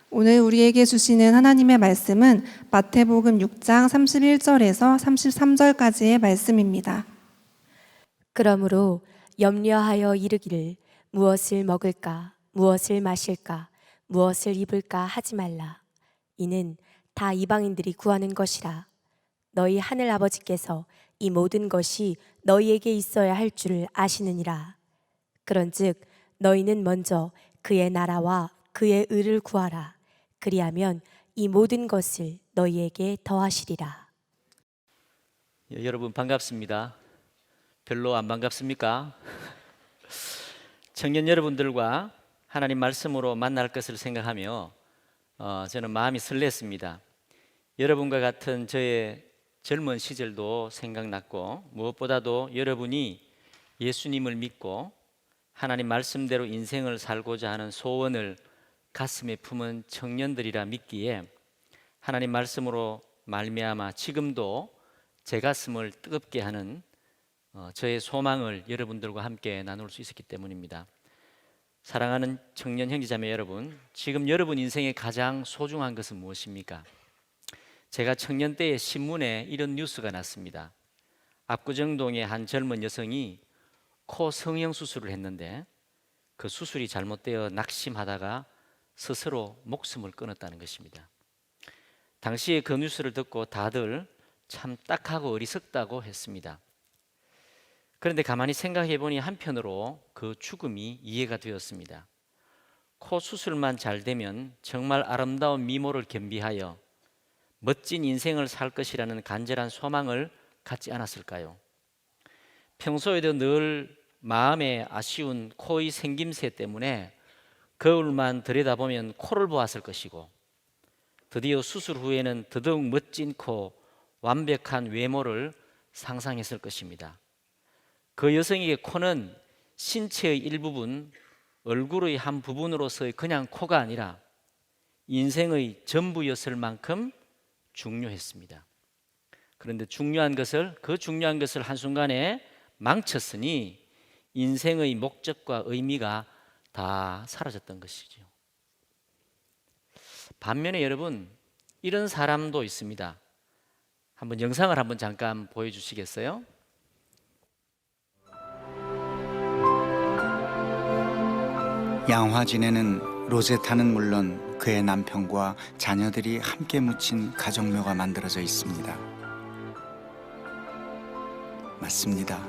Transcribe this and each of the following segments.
오늘 우리에게 주시는 하나님의 말씀은 마태복음 6장 31절에서 33절까지의 말씀입니다. 그러므로 염려하여 이르기를 무엇을 먹을까, 무엇을 마실까, 무엇을 입을까 하지 말라. 이는 다 이방인들이 구하는 것이라. 너희 하늘 아버지께서 이 모든 것이 너희에게 있어야 할 줄을 아시느니라. 그런즉 너희는 먼저 그의 나라와 그의 의를 구하라. 그리하면 이 모든 것을 너희에게 더하시리라. 여러분 반갑습니다. 별로 안 반갑습니까? 청년 여러분들과 하나님 말씀으로 만날 것을 생각하며 저는 마음이 설렜습니다. 여러분과 같은 저의 젊은 시절도 생각났고, 무엇보다도 여러분이 예수님을 믿고 하나님 말씀대로 인생을 살고자 하는 소원을 가슴에 품은 청년들이라 믿기에 하나님 말씀으로 말미암아 지금도 제 가슴을 뜨겁게 하는 저의 소망을 여러분들과 함께 나눌 수 있었기 때문입니다. 사랑하는 청년 형제자매 여러분, 지금 여러분 인생의 가장 소중한 것은 무엇입니까? 제가 청년 때에 신문에 이런 뉴스가 났습니다. 압구정동의 한 젊은 여성이 코 성형 수술을 했는데 그 수술이 잘못되어 낙심하다가 스스로 목숨을 끊었다는 것입니다. 당시에 그 뉴스를 듣고 다들 참 딱하고 어리석다고 했습니다. 그런데 가만히 생각해 보니 한편으로 그 죽음이 이해가 되었습니다. 코 수술만 잘 되면 정말 아름다운 미모를 겸비하여 멋진 인생을 살 것이라는 간절한 소망을 갖지 않았을까요? 평소에도 늘 마음에 아쉬운 코의 생김새 때문에 거울만 들여다보면 코를 보았을 것이고, 드디어 수술 후에는 더더욱 멋진 코, 완벽한 외모를 상상했을 것입니다. 그 여성에게 코는 신체의 일부분, 얼굴의 한 부분으로서의 그냥 코가 아니라 인생의 전부였을 만큼 중요했습니다. 그런데 그 중요한 것을 한순간에 망쳤으니 인생의 목적과 의미가 다 사라졌던 것이죠. 반면에 여러분, 이런 사람도 있습니다. 한번 영상을 한번 잠깐 보여주시겠어요? 양화 지내는 로제타는 물론 그의 남편과 자녀들이 함께 묻힌 가정묘가 만들어져 있습니다. 맞습니다.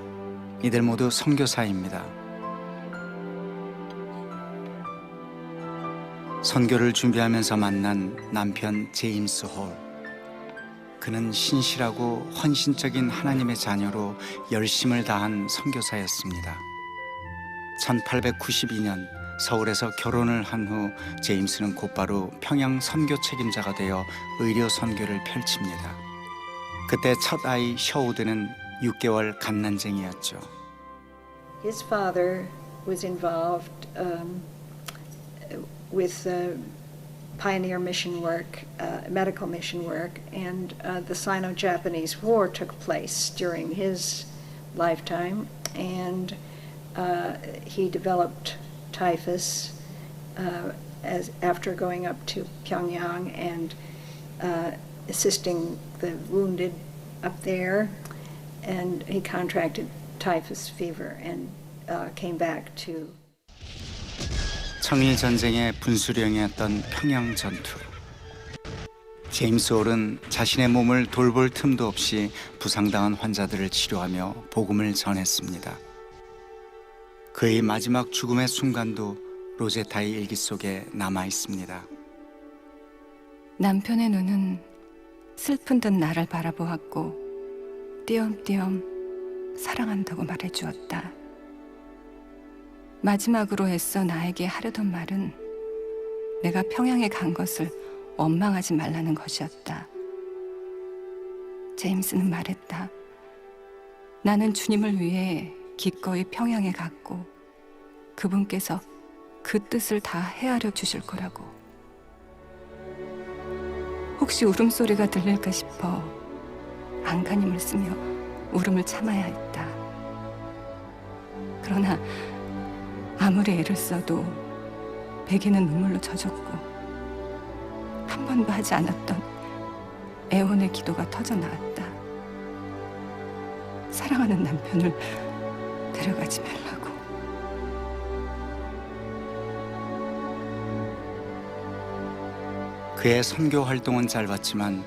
이들 모두 선교사입니다. 선교를 준비하면서 만난 남편 제임스 홀. 그는 신실하고 헌신적인 하나님의 자녀로 열심을 다한 선교사였습니다. 1892년 서울에서 결혼을 한 후 제임스는 곧바로 평양 선교 책임자가 되어 의료 선교를 펼칩니다. 그때 첫 아이 셔우드는 6개월 갓난쟁이였죠. His father was involved with pioneer mission work, medical mission work, and the Sino-Japanese War took place during his lifetime, and he developed typhus after going up to Pyongyang and assisting the wounded up there, and he contracted typhus fever and came back to. 청일 전쟁의 분수령이었던 평양 전투. 제임스 홀은 자신의 몸을 돌볼 틈도 없이 부상당한 환자들을 치료하며 복음을 전했습니다. 그의 마지막 죽음의 순간도 로제타의 일기 속에 남아 있습니다. 남편의 눈은 슬픈 듯 나를 바라보았고 띄엄띄엄 사랑한다고 말해주었다. 마지막으로 애써 나에게 하려던 말은 내가 평양에 간 것을 원망하지 말라는 것이었다. 제임스는 말했다. 나는 주님을 위해 기꺼이 평양에 갔고 그분께서 그 뜻을 다 헤아려 주실 거라고. 혹시 울음소리가 들릴까 싶어 안간힘을 쓰며 울음을 참아야 했다. 그러나 아무리 애를 써도 베개는 눈물로 젖었고 번도 하지 않았던 애원의 기도가 터져 나왔다. 사랑하는 남편을 데려가지 말라고. 그의 선교 활동은 짧았지만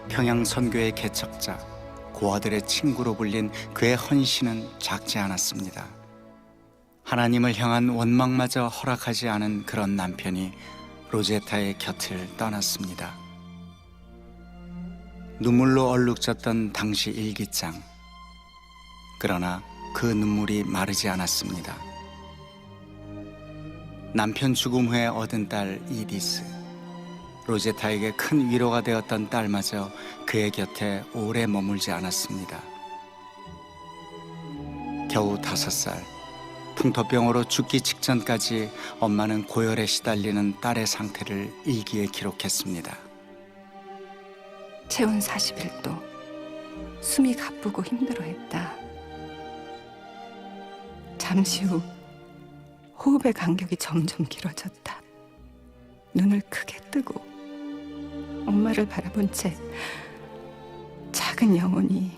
평양 선교의 개척자, 고아들의 친구로 불린 그의 헌신은 작지 않았습니다. 하나님을 향한 원망마저 허락하지 않은 그런 남편이 로제타의 곁을 떠났습니다. 눈물로 얼룩졌던 당시 일기장. 그러나 그 눈물이 마르지 않았습니다. 남편 죽음 후에 얻은 딸 이디스. 로제타에게 큰 위로가 되었던 딸마저 그의 곁에 오래 머물지 않았습니다. 겨우 5살, 풍토병으로 죽기 직전까지 엄마는 고열에 시달리는 딸의 상태를 일기에 기록했습니다. 체온 41도, 숨이 가쁘고 힘들어했다. 잠시 후 호흡의 간격이 점점 길어졌다. 눈을 크게 뜨고 엄마를 바라본 채 작은 영혼이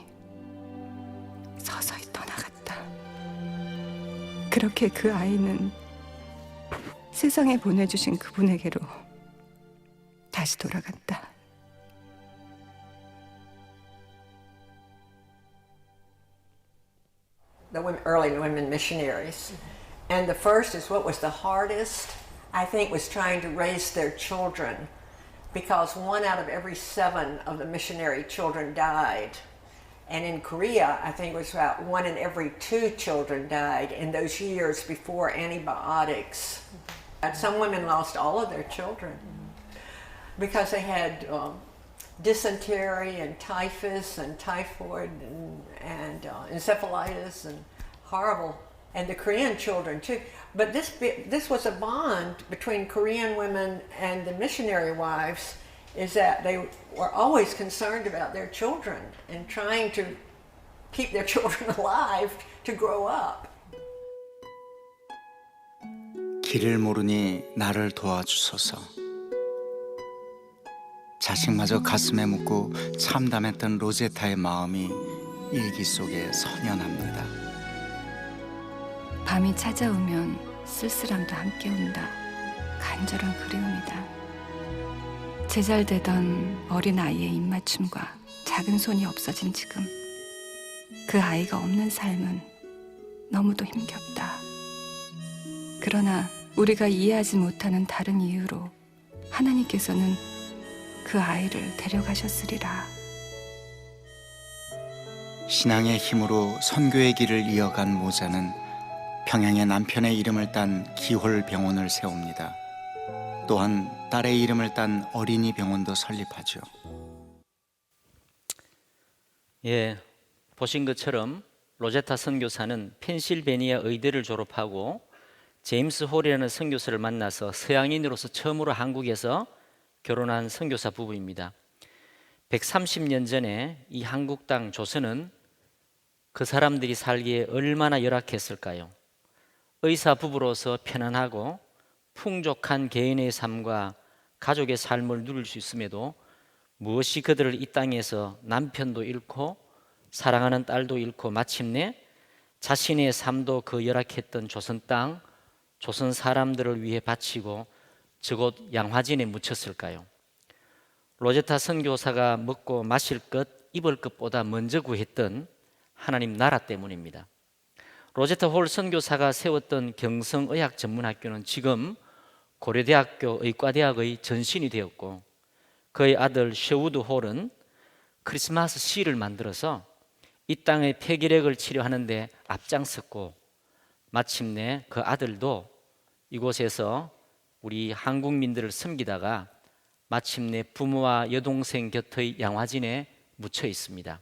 서서히 떠나갔다. 그렇게 그 아이는 세상에 보내주신 그분에게로 다시 돌아갔다. early women missionaries. And the first is what was the hardest, I think, was trying to raise their children, because 1 out of every 7 of the missionary children died. And in Korea, I think it was about 1 in every 2 children died in those years before antibiotics. And some women lost all of their children because they had dysentery and typhus and typhoid and encephalitis and horrible, and the Korean children too. But this was a bond between Korean women and the missionary wives, is that they were always concerned about their children and trying to keep their children alive to grow up. 길을 모르니 나를 도와주소서. 자식마저 가슴에 묻고 참담했던 로제타의 마음이 일기 속에 선연합니다. 밤이 찾아오면 쓸쓸함도 함께 온다. 간절한 그리움이다. 제잘되던 어린 아이의 입맞춤과 작은 손이 없어진 지금, 그 아이가 없는 삶은 너무도 힘겹다. 그러나 우리가 이해하지 못하는 다른 이유로 하나님께서는 그 아이를 데려가셨으리라. 신앙의 힘으로 선교의 길을 이어간 모자는 평양에 남편의 이름을 딴 기홀병원을 세웁니다. 또한 딸의 이름을 딴 어린이 병원도 설립하죠. 예, 보신 것처럼 로제타 선교사는 펜실베니아 의대를 졸업하고 제임스 홀이라는 선교사를 만나서 서양인으로서 처음으로 한국에서 결혼한 선교사 부부입니다. 130년 전에 이 한국 땅 조선은 그 사람들이 살기에 얼마나 열악했을까요? 의사 부부로서 편안하고 풍족한 개인의 삶과 가족의 삶을 누릴 수 있음에도 무엇이 그들을 이 땅에서 남편도 잃고 사랑하는 딸도 잃고 마침내 자신의 삶도 그 열악했던 조선 땅, 조선 사람들을 위해 바치고 저곳 양화진에 묻혔을까요? 로제타 선교사가 먹고 마실 것, 입을 것보다 먼저 구했던 하나님 나라 때문입니다. 로제타 홀 선교사가 세웠던 경성의학전문학교는 지금 고려대학교 의과대학의 전신이 되었고, 그의 아들 셰우드 홀은 크리스마스 시를 만들어서 이 땅의 폐기력을 치료하는 데 앞장섰고, 마침내 그 아들도 이곳에서 우리 한국민들을 섬기다가 마침내 부모와 여동생 곁의 양화진에 묻혀 있습니다.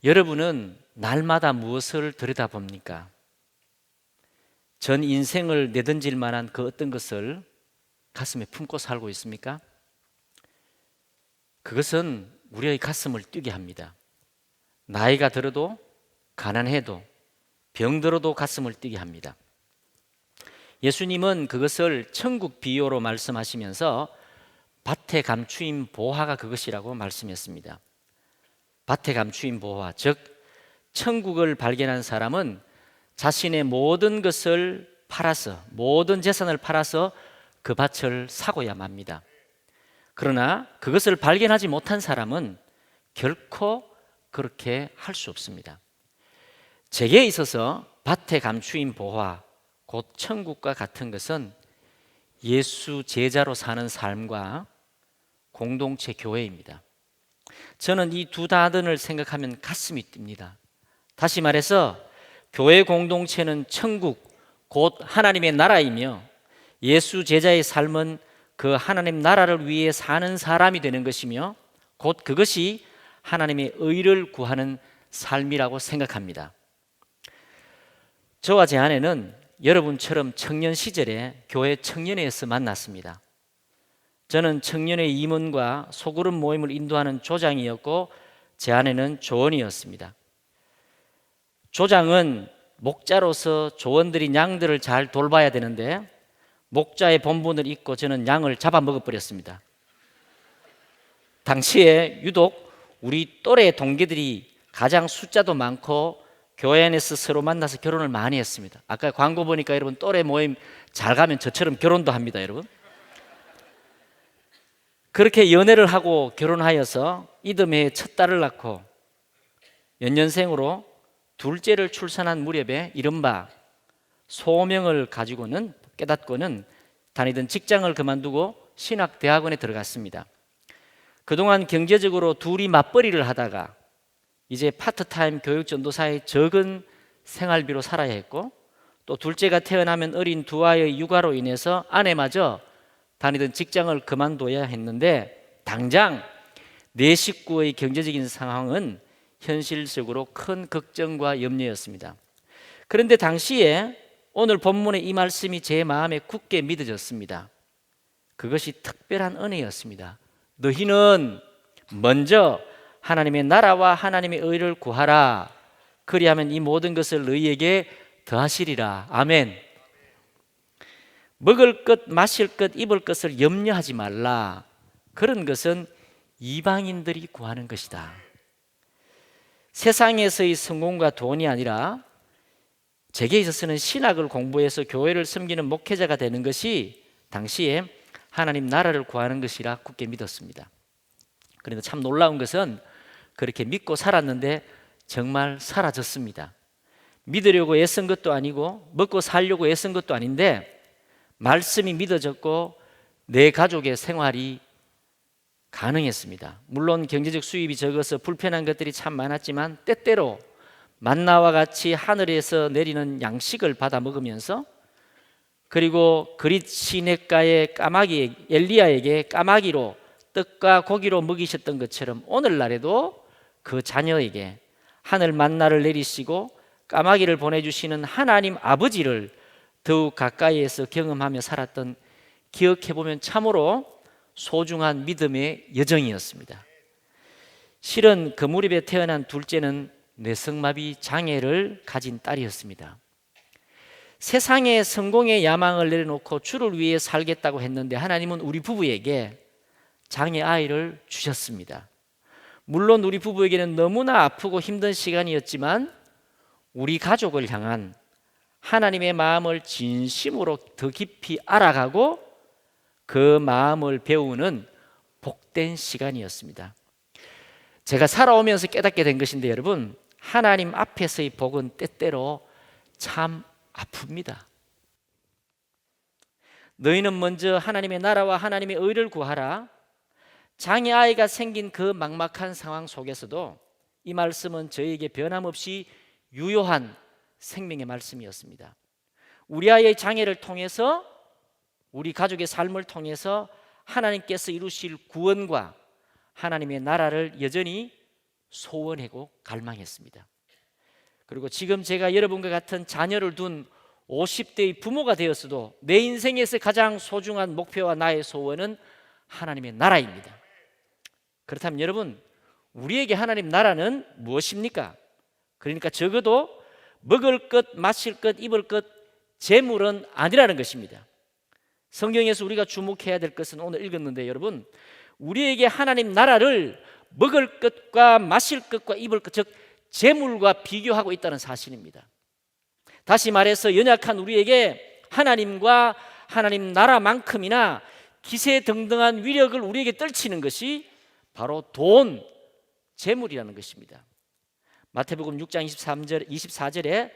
여러분은 날마다 무엇을 들여다봅니까? 전 인생을 내던질 만한 그 어떤 것을 가슴에 품고 살고 있습니까? 그것은 우리의 가슴을 뛰게 합니다. 나이가 들어도, 가난해도, 병들어도 가슴을 뛰게 합니다. 예수님은 그것을 천국 비유로 말씀하시면서 밭에 감추인 보화가 그것이라고 말씀했습니다. 밭에 감추인 보화, 즉 천국을 발견한 사람은 자신의 모든 것을 팔아서, 모든 재산을 팔아서 그 밭을 사고야 맙니다. 그러나 그것을 발견하지 못한 사람은 결코 그렇게 할 수 없습니다. 제게 있어서 밭에 감추인 보화, 곧 천국과 같은 것은 예수 제자로 사는 삶과 공동체 교회입니다. 저는 이 두 단어를 생각하면 가슴이 뜁니다. 다시 말해서 교회 공동체는 천국, 곧 하나님의 나라이며 예수 제자의 삶은 그 하나님 나라를 위해 사는 사람이 되는 것이며 곧 그것이 하나님의 의를 구하는 삶이라고 생각합니다. 저와 제 아내는 여러분처럼 청년 시절에 교회 청년회에서 만났습니다. 저는 청년회 임원과 소그룹 모임을 인도하는 조장이었고 제 아내는 조원이었습니다. 조장은 목자로서 조원들이 양들을 잘 돌봐야 되는데 목자의 본분을 잊고 저는 양을 잡아먹어버렸습니다. 당시에 유독 우리 또래 동기들이 가장 숫자도 많고 교회 안에서 서로 만나서 결혼을 많이 했습니다. 아까 광고 보니까 여러분 또래 모임 잘 가면 저처럼 결혼도 합니다, 여러분. 그렇게 연애를 하고 결혼하여서 이듬해 첫 딸을 낳고 연년생으로 둘째를 출산한 무렵에 이른바 소명을 가지고는 깨닫고는 다니던 직장을 그만두고 신학대학원에 들어갔습니다. 그동안 경제적으로 둘이 맞벌이를 하다가 이제 파트타임 교육전도사의 적은 생활비로 살아야 했고 또 둘째가 태어나면 어린 두 아이의 육아로 인해서 아내마저 다니던 직장을 그만둬야 했는데 당장 내 식구의 경제적인 상황은 현실적으로 큰 걱정과 염려였습니다. 그런데 당시에 오늘 본문의 이 말씀이 제 마음에 굳게 믿어졌습니다. 그것이 특별한 은혜였습니다. 너희는 먼저 하나님의 나라와 하나님의 의를 구하라. 그리하면 이 모든 것을 너희에게 더하시리라. 아멘. 먹을 것, 마실 것, 입을 것을 염려하지 말라. 그런 것은 이방인들이 구하는 것이다. 세상에서의 성공과 돈이 아니라 제게 있어서는 신학을 공부해서 교회를 섬기는 목회자가 되는 것이 당시에 하나님 나라를 구하는 것이라 굳게 믿었습니다. 그런데 참 놀라운 것은 그렇게 믿고 살았는데 정말 사라졌습니다. 믿으려고 애쓴 것도 아니고 먹고 살려고 애쓴 것도 아닌데 말씀이 믿어졌고 내 가족의 생활이 가능했습니다. 물론 경제적 수입이 적어서 불편한 것들이 참 많았지만 때때로 만나와 같이 하늘에서 내리는 양식을 받아 먹으면서 그리고 그릿 시냇가의 까마귀 엘리야에게 까마귀로 떡과 고기로 먹이셨던 것처럼 오늘날에도 그 자녀에게 하늘 만나를 내리시고 까마귀를 보내주시는 하나님 아버지를 더욱 가까이에서 경험하며 살았던, 기억해보면 참으로 소중한 믿음의 여정이었습니다. 실은 그 무렵에 태어난 둘째는 뇌성마비 장애를 가진 딸이었습니다. 세상에 성공의 야망을 내려놓고 주를 위해 살겠다고 했는데 하나님은 우리 부부에게 장애 아이를 주셨습니다. 물론 우리 부부에게는 너무나 아프고 힘든 시간이었지만 우리 가족을 향한 하나님의 마음을 진심으로 더 깊이 알아가고 그 마음을 배우는 복된 시간이었습니다. 제가 살아오면서 깨닫게 된 것인데 여러분, 하나님 앞에서의 복은 때때로 참 아픕니다. 너희는 먼저 하나님의 나라와 하나님의 의를 구하라. 장애 아이가 생긴 그 막막한 상황 속에서도 이 말씀은 저에게 변함없이 유효한 생명의 말씀이었습니다. 우리 아이의 장애를 통해서, 우리 가족의 삶을 통해서 하나님께서 이루실 구원과 하나님의 나라를 여전히 소원하고 갈망했습니다. 그리고 지금 제가 여러분과 같은 자녀를 둔 50대의 부모가 되었어도 내 인생에서 가장 소중한 목표와 나의 소원은 하나님의 나라입니다. 그렇다면 여러분, 우리에게 하나님 나라는 무엇입니까? 그러니까 적어도 먹을 것, 마실 것, 입을 것, 재물은 아니라는 것입니다. 성경에서 우리가 주목해야 될 것은 오늘 읽었는데 여러분, 우리에게 하나님 나라를 먹을 것과 마실 것과 입을 것, 즉 재물과 비교하고 있다는 사실입니다. 다시 말해서 연약한 우리에게 하나님과 하나님 나라만큼이나 기세등등한 위력을 우리에게 떨치는 것이 바로 돈, 재물이라는 것입니다. 마태복음 6장 24절에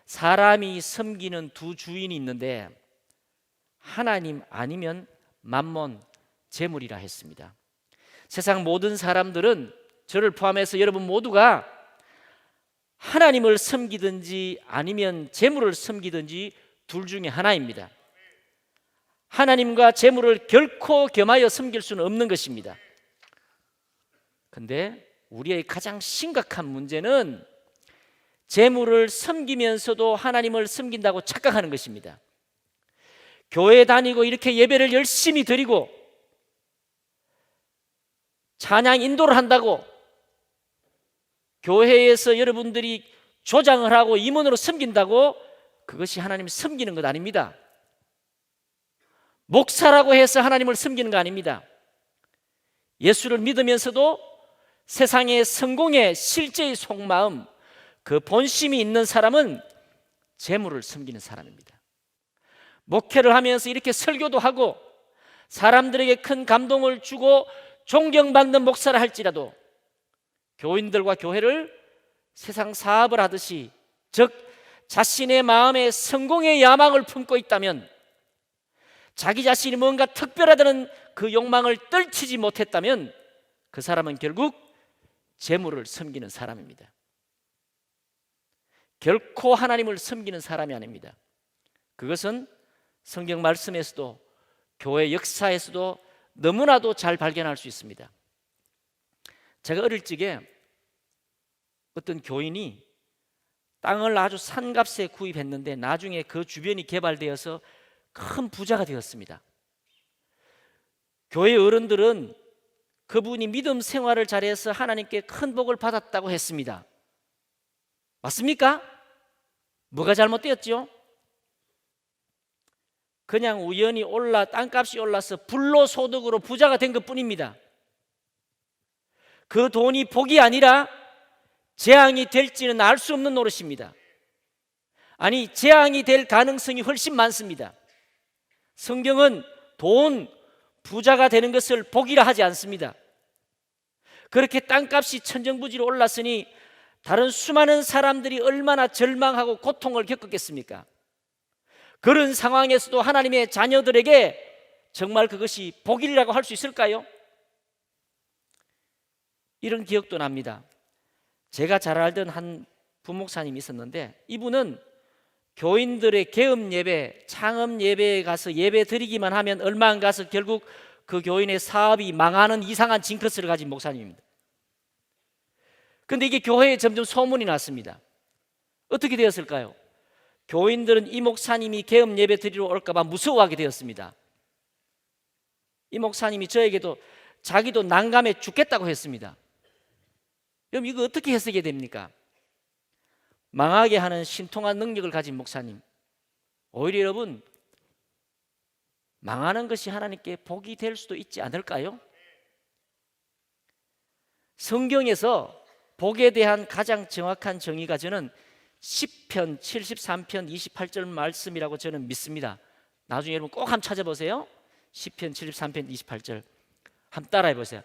사람이 섬기는 두 주인이 있는데 하나님 아니면 만몬, 재물이라 했습니다. 세상 모든 사람들은 저를 포함해서 여러분 모두가 하나님을 섬기든지 아니면 재물을 섬기든지 둘 중에 하나입니다. 하나님과 재물을 결코 겸하여 섬길 수는 없는 것입니다. 그런데 우리의 가장 심각한 문제는 재물을 섬기면서도 하나님을 섬긴다고 착각하는 것입니다. 교회 다니고 이렇게 예배를 열심히 드리고 찬양 인도를 한다고 교회에서 여러분들이 조장을 하고 임원으로 섬긴다고 그것이 하나님을 섬기는 것 아닙니다. 목사라고 해서 하나님을 섬기는 거 아닙니다. 예수를 믿으면서도 세상의 성공의 실제의 속마음, 그 본심이 있는 사람은 재물을 섬기는 사람입니다. 목회를 하면서 이렇게 설교도 하고 사람들에게 큰 감동을 주고 존경받는 목사를 할지라도 교인들과 교회를 세상 사업을 하듯이, 즉 자신의 마음에 성공의 야망을 품고 있다면, 자기 자신이 뭔가 특별하다는 그 욕망을 떨치지 못했다면 그 사람은 결국 재물을 섬기는 사람입니다. 결코 하나님을 섬기는 사람이 아닙니다. 그것은 성경 말씀에서도 교회 역사에서도 너무나도 잘 발견할 수 있습니다. 제가 어릴 적에 어떤 교인이 땅을 아주 산값에 구입했는데 나중에 그 주변이 개발되어서 큰 부자가 되었습니다. 교회 어른들은 그분이 믿음 생활을 잘해서 하나님께 큰 복을 받았다고 했습니다. 맞습니까? 뭐가 잘못되었죠? 그냥 우연히 땅값이 올라서 불로소득으로 부자가 된 것뿐입니다. 그 돈이 복이 아니라 재앙이 될지는 알 수 없는 노릇입니다. 아니, 재앙이 될 가능성이 훨씬 많습니다. 성경은 돈, 부자가 되는 것을 복이라 하지 않습니다. 그렇게 땅값이 천정부지로 올랐으니 다른 수많은 사람들이 얼마나 절망하고 고통을 겪었겠습니까? 그런 상황에서도 하나님의 자녀들에게 정말 그것이 복이라고 할 수 있을까요? 이런 기억도 납니다. 제가 잘 알던 한 부목사님이 있었는데 이분은 교인들의 개업 예배, 창업 예배에 가서 예배 드리기만 하면 얼마 안 가서 결국 그 교인의 사업이 망하는 이상한 징크스를 가진 목사님입니다. 그런데 이게 교회에 점점 소문이 났습니다. 어떻게 되었을까요? 교인들은 이 목사님이 개업 예배 드리러 올까 봐 무서워하게 되었습니다. 이 목사님이 저에게도 자기도 난감해 죽겠다고 했습니다. 그럼 이거 어떻게 해석해야 됩니까? 망하게 하는 신통한 능력을 가진 목사님, 오히려 여러분 망하는 것이 하나님께 복이 될 수도 있지 않을까요? 성경에서 복에 대한 가장 정확한 정의가 저는 시편 73편 28절 말씀이라고 저는 믿습니다. 나중에 여러분 꼭 한번 찾아보세요. 시편 73편 28절 한번 따라해 보세요.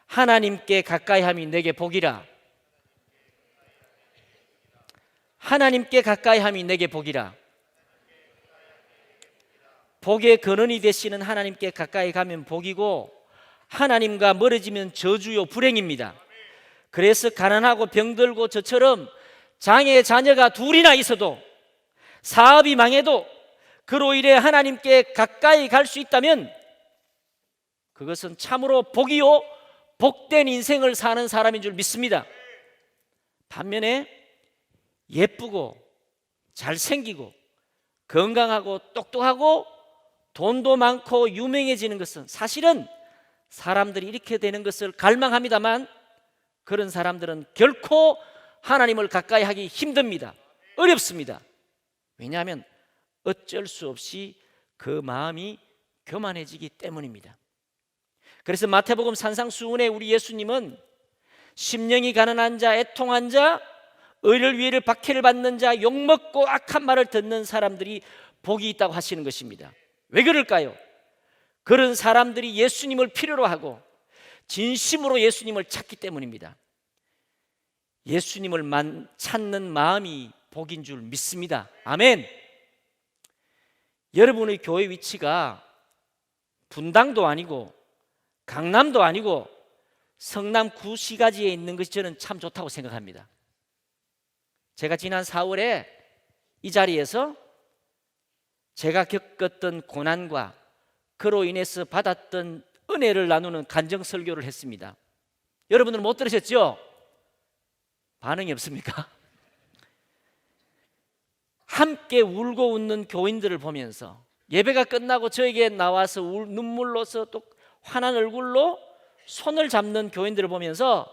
하나님께 가까이함이 내게 복이라. 하나님께 가까이함이 내게 복이라. 복의 근원이 되시는 하나님께 가까이 가면 복이고 하나님과 멀어지면 저주요 불행입니다. 그래서 가난하고 병들고 저처럼 장애 자녀가 둘이나 있어도 사업이 망해도 그로 인해 하나님께 가까이 갈 수 있다면 그것은 참으로 복이요 복된 인생을 사는 사람인 줄 믿습니다. 반면에 예쁘고 잘생기고 건강하고 똑똑하고 돈도 많고 유명해지는 것은 사실은 사람들이 이렇게 되는 것을 갈망합니다만 그런 사람들은 결코 하나님을 가까이 하기 힘듭니다. 어렵습니다. 왜냐하면 어쩔 수 없이 그 마음이 교만해지기 때문입니다. 그래서 마태복음 산상수훈에 우리 예수님은 심령이 가난한 자, 애통한 자, 의를 위해를 박해를 받는 자, 욕먹고 악한 말을 듣는 사람들이 복이 있다고 하시는 것입니다. 왜 그럴까요? 그런 사람들이 예수님을 필요로 하고 진심으로 예수님을 찾기 때문입니다. 예수님을 찾는 마음이 복인 줄 믿습니다. 아멘. 여러분의 교회 위치가 분당도 아니고 강남도 아니고 성남 구시가지에 있는 것이 저는 참 좋다고 생각합니다. 제가 지난 4월에 이 자리에서 제가 겪었던 고난과 그로 인해서 받았던 은혜를 나누는 간증 설교를 했습니다. 여러분들은 못 들으셨죠? 반응이 없습니까? 함께 울고 웃는 교인들을 보면서 예배가 끝나고 저에게 나와서 눈물로서 또 환한 얼굴로 손을 잡는 교인들을 보면서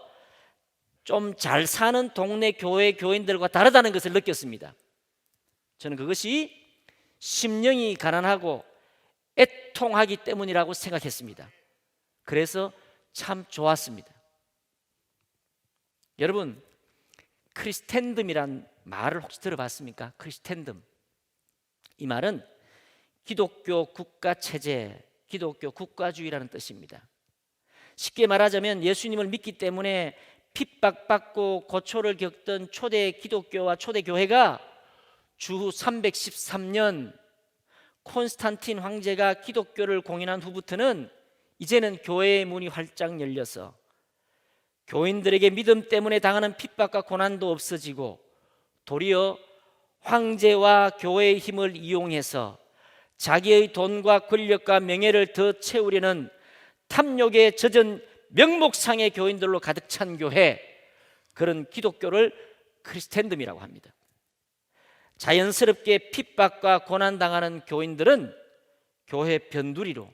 좀 잘 사는 동네 교회 교인들과 다르다는 것을 느꼈습니다. 저는 그것이 심령이 가난하고 애통하기 때문이라고 생각했습니다. 그래서 참 좋았습니다. 여러분, 크리스텐덤이란 말을 혹시 들어봤습니까? 크리스텐덤. 이 말은 기독교 국가체제, 기독교 국가주의라는 뜻입니다. 쉽게 말하자면 예수님을 믿기 때문에 핍박받고 고초를 겪던 초대 기독교와 초대 교회가 주후 313년 콘스탄틴 황제가 기독교를 공인한 후부터는 이제는 교회의 문이 활짝 열려서 교인들에게 믿음 때문에 당하는 핍박과 고난도 없어지고 도리어 황제와 교회의 힘을 이용해서 자기의 돈과 권력과 명예를 더 채우려는 탐욕에 젖은 명목상의 교인들로 가득 찬 교회, 그런 기독교를 크리스텐덤이라고 합니다. 자연스럽게 핍박과 고난당하는 교인들은 교회 변두리로,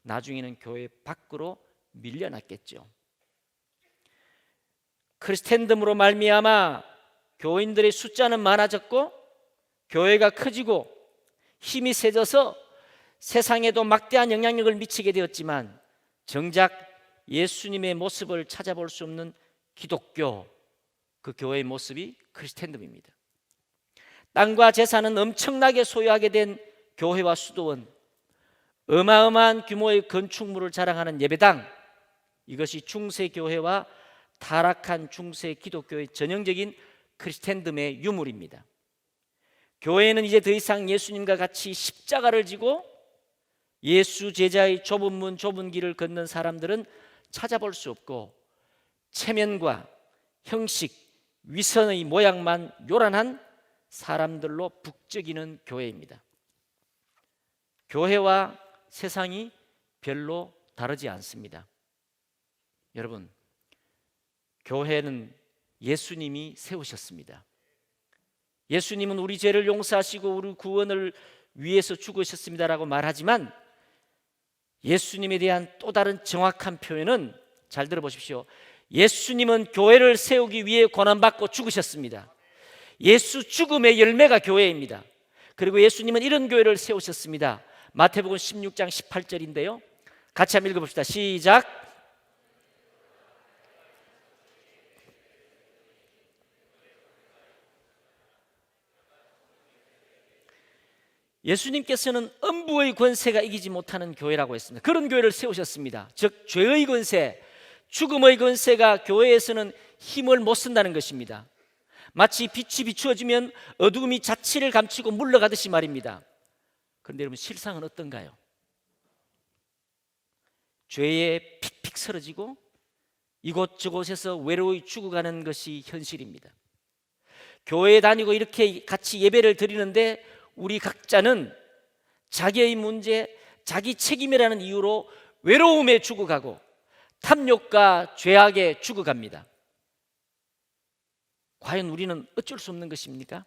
나중에는 교회 밖으로 밀려났겠죠. 크리스텐덤으로 말미암아 교인들의 숫자는 많아졌고 교회가 커지고 힘이 세져서 세상에도 막대한 영향력을 미치게 되었지만 정작 예수님의 모습을 찾아볼 수 없는 기독교, 그 교회의 모습이 크리스텐덤입니다. 땅과 재산은 엄청나게 소유하게 된 교회와 수도원, 어마어마한 규모의 건축물을 자랑하는 예배당, 이것이 중세교회와 타락한 중세 기독교의 전형적인 크리스텐덤의 유물입니다. 교회는 이제 더 이상 예수님과 같이 십자가를 지고 예수 제자의 좁은 문 좁은 길을 걷는 사람들은 찾아볼 수 없고 체면과 형식, 위선의 모양만 요란한 사람들로 북적이는 교회입니다. 교회와 세상이 별로 다르지 않습니다. 여러분, 교회는 예수님이 세우셨습니다. 예수님은 우리 죄를 용서하시고 우리 구원을 위해서 죽으셨습니다라고 말하지만 예수님에 대한 또 다른 정확한 표현은, 잘 들어보십시오, 예수님은 교회를 세우기 위해 고난받고 죽으셨습니다. 예수 죽음의 열매가 교회입니다. 그리고 예수님은 이런 교회를 세우셨습니다. 마태복음 16장 18절인데요, 같이 한번 읽어봅시다. 시작. 예수님께서는 음부의 권세가 이기지 못하는 교회라고 했습니다. 그런 교회를 세우셨습니다. 즉 죄의 권세, 죽음의 권세가 교회에서는 힘을 못 쓴다는 것입니다. 마치 빛이 비추어지면 어두움이 자취를 감추고 물러가듯이 말입니다. 그런데 여러분, 실상은 어떤가요? 죄에 픽픽 쓰러지고 이곳저곳에서 외로이 죽어가는 것이 현실입니다. 교회에 다니고 이렇게 같이 예배를 드리는데 우리 각자는 자기의 문제, 자기 책임이라는 이유로 외로움에 죽어가고 탐욕과 죄악에 죽어갑니다. 과연 우리는 어쩔 수 없는 것입니까?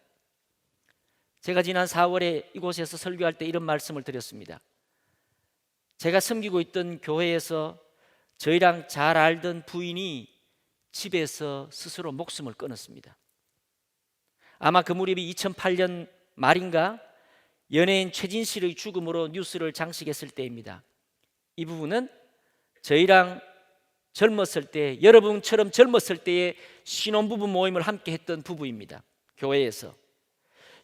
제가 지난 4월에 이곳에서 설교할 때 이런 말씀을 드렸습니다. 제가 섬기고 있던 교회에서 저희랑 잘 알던 부인이 집에서 스스로 목숨을 끊었습니다. 아마 그 무렵이 2008년 말인가 연예인 최진실의 죽음으로 뉴스를 장식했을 때입니다. 이 부분은 저희랑 젊었을 때, 여러분처럼 젊었을 때에 신혼부부 모임을 함께 했던 부부입니다. 교회에서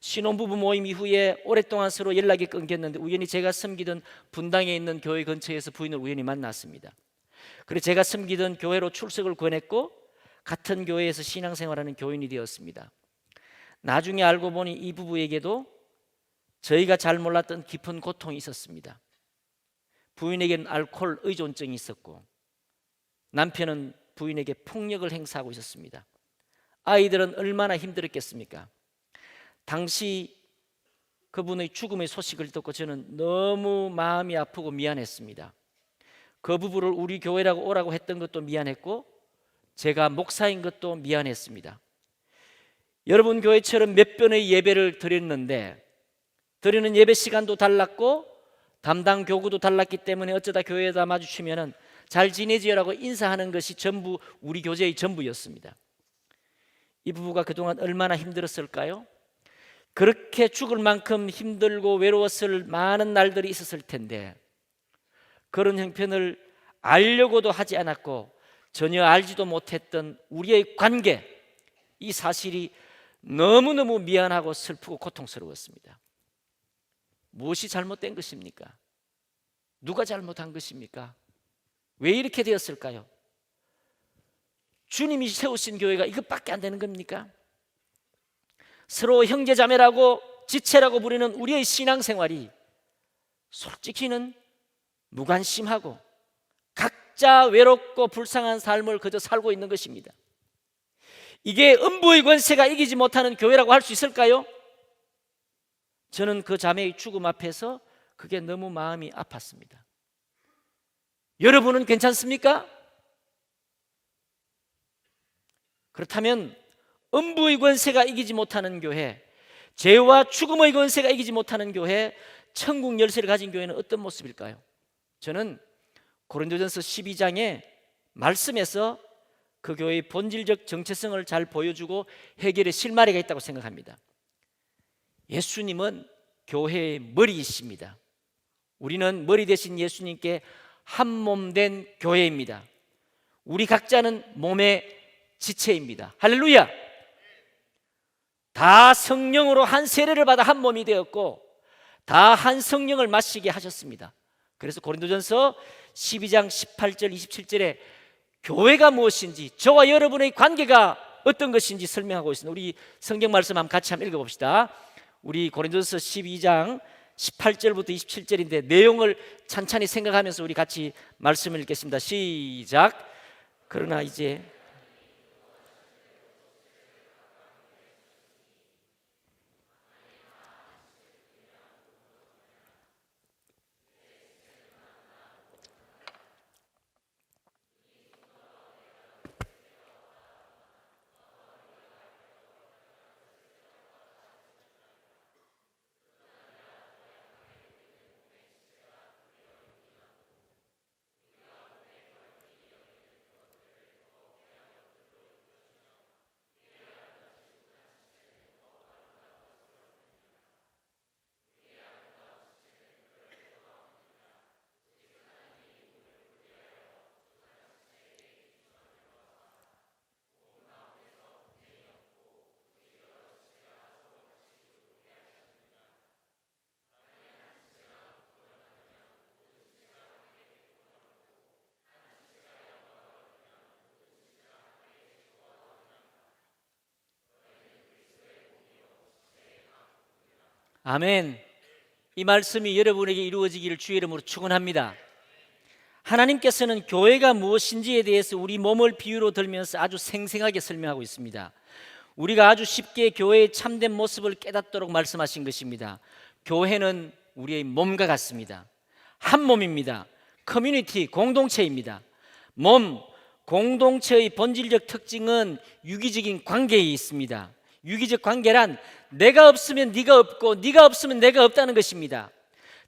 신혼부부 모임 이후에 오랫동안 서로 연락이 끊겼는데 우연히 제가 섬기던 분당에 있는 교회 근처에서 부인을 우연히 만났습니다. 그래서 제가 섬기던 교회로 출석을 권했고 같은 교회에서 신앙생활하는 교인이 되었습니다. 나중에 알고 보니 이 부부에게도 저희가 잘 몰랐던 깊은 고통이 있었습니다. 부인에게는 알코올 의존증이 있었고 남편은 부인에게 폭력을 행사하고 있었습니다. 아이들은 얼마나 힘들었겠습니까? 당시 그분의 죽음의 소식을 듣고 저는 너무 마음이 아프고 미안했습니다. 그 부부를 우리 교회라고 오라고 했던 것도 미안했고 제가 목사인 것도 미안했습니다. 여러분 교회처럼 몇 번의 예배를 드렸는데 드리는 예배 시간도 달랐고 담당 교구도 달랐기 때문에 어쩌다 교회에다 마주치면은 잘 지내지요라고 인사하는 것이 전부 우리 교제의 전부였습니다. 이 부부가 그동안 얼마나 힘들었을까요? 그렇게 죽을 만큼 힘들고 외로웠을 많은 날들이 있었을 텐데 그런 형편을 알려고도 하지 않았고 전혀 알지도 못했던 우리의 관계, 이 사실이 너무너무 미안하고 슬프고 고통스러웠습니다. 무엇이 잘못된 것입니까? 누가 잘못한 것입니까? 왜 이렇게 되었을까요? 주님이 세우신 교회가 이것밖에 안 되는 겁니까? 서로 형제자매라고 지체라고 부르는 우리의 신앙생활이 솔직히는 무관심하고 각자 외롭고 불쌍한 삶을 그저 살고 있는 것입니다. 이게 음부의 권세가 이기지 못하는 교회라고 할 수 있을까요? 저는 그 자매의 죽음 앞에서 그게 너무 마음이 아팠습니다. 여러분은 괜찮습니까? 그렇다면 음부의 권세가 이기지 못하는 교회, 죄와 죽음의 권세가 이기지 못하는 교회, 천국 열쇠를 가진 교회는 어떤 모습일까요? 저는 고린도전서 12장의 말씀에서 그 교회의 본질적 정체성을 잘 보여주고 해결의 실마리가 있다고 생각합니다. 예수님은 교회의 머리이십니다. 우리는 머리 대신 예수님께 한 몸 된 교회입니다. 우리 각자는 몸의 지체입니다. 할렐루야! 다 성령으로 한 세례를 받아 한 몸이 되었고 다 한 성령을 마시게 하셨습니다. 그래서 고린도전서 12장 18절 27절에 교회가 무엇인지, 저와 여러분의 관계가 어떤 것인지 설명하고 있습니다. 우리 성경 말씀 한번 같이 한번 읽어봅시다. 우리 고린도전서 12장 18절부터 27절인데 내용을 찬찬히 생각하면서 우리 같이 말씀을 읽겠습니다. 시작. 그러나 이제 아멘. 이 말씀이 여러분에게 이루어지기를 주의 이름으로 축원합니다. 하나님께서는 교회가 무엇인지에 대해서 우리 몸을 비유로 들면서 아주 생생하게 설명하고 있습니다. 우리가 아주 쉽게 교회의 참된 모습을 깨닫도록 말씀하신 것입니다. 교회는 우리의 몸과 같습니다. 한 몸입니다. 커뮤니티, 공동체입니다. 몸, 공동체의 본질적 특징은 유기적인 관계에 있습니다. 유기적 관계란 내가 없으면 네가 없고 네가 없으면 내가 없다는 것입니다.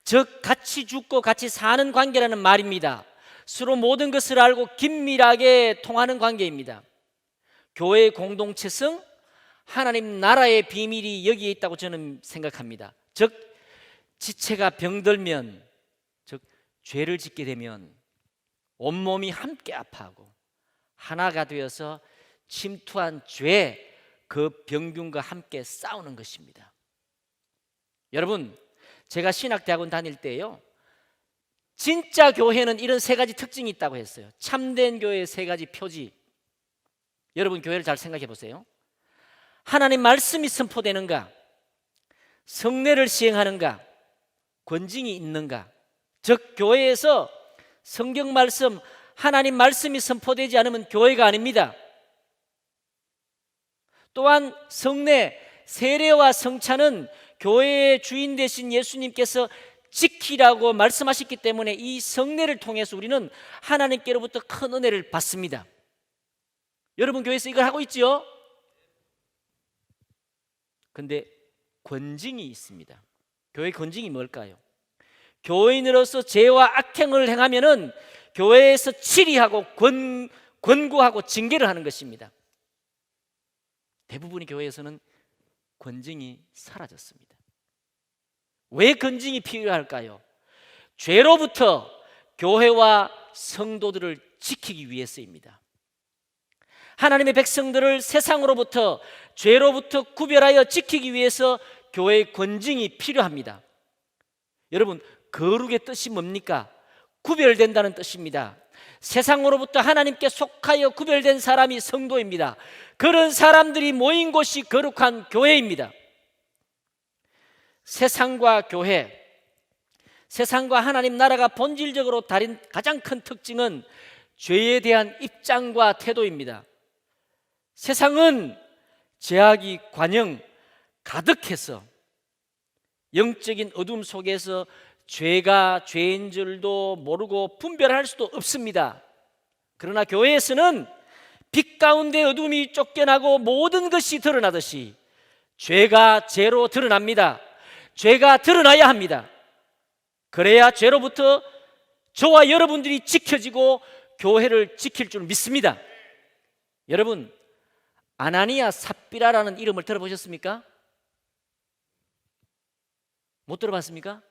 즉 같이 죽고 같이 사는 관계라는 말입니다. 서로 모든 것을 알고 긴밀하게 통하는 관계입니다. 교회의 공동체성, 하나님 나라의 비밀이 여기에 있다고 저는 생각합니다. 즉 지체가 병들면, 즉 죄를 짓게 되면 온몸이 함께 아파하고 하나가 되어서 침투한 죄, 그 병균과 함께 싸우는 것입니다. 여러분, 제가 신학대학원 다닐 때요, 진짜 교회는 이런 세 가지 특징이 있다고 했어요. 참된 교회의 세 가지 표지. 여러분, 교회를 잘 생각해 보세요. 하나님 말씀이 선포되는가, 성례를 시행하는가, 권징이 있는가. 즉 교회에서 성경 말씀, 하나님 말씀이 선포되지 않으면 교회가 아닙니다. 또한 성례, 세례와 성찬은 교회의 주인 되신 예수님께서 지키라고 말씀하셨기 때문에 이 성례를 통해서 우리는 하나님께로부터 큰 은혜를 받습니다. 여러분, 교회에서 이걸 하고 있지요? 근데 권징이 있습니다. 교회 권징이 뭘까요? 교인으로서 죄와 악행을 행하면은 교회에서 치리하고 권고하고 징계를 하는 것입니다. 대부분의 교회에서는 권징이 사라졌습니다. 왜 권징이 필요할까요? 죄로부터 교회와 성도들을 지키기 위해서입니다. 하나님의 백성들을 세상으로부터, 죄로부터 구별하여 지키기 위해서 교회의 권징이 필요합니다. 여러분, 거룩의 뜻이 뭡니까? 구별된다는 뜻입니다. 세상으로부터 하나님께 속하여 구별된 사람이 성도입니다. 그런 사람들이 모인 곳이 거룩한 교회입니다. 세상과 교회, 세상과 하나님 나라가 본질적으로 다른 가장 큰 특징은 죄에 대한 입장과 태도입니다. 세상은 죄악이 관영 가득해서 영적인 어둠 속에서 죄가 죄인 줄도 모르고 분별할 수도 없습니다. 그러나 교회에서는 빛 가운데 어둠이 쫓겨나고 모든 것이 드러나듯이 죄가 죄로 드러납니다. 죄가 드러나야 합니다. 그래야 죄로부터 저와 여러분들이 지켜지고 교회를 지킬 줄 믿습니다. 여러분, 아나니아 삽비라라는 이름을 들어보셨습니까? 못 들어봤습니까?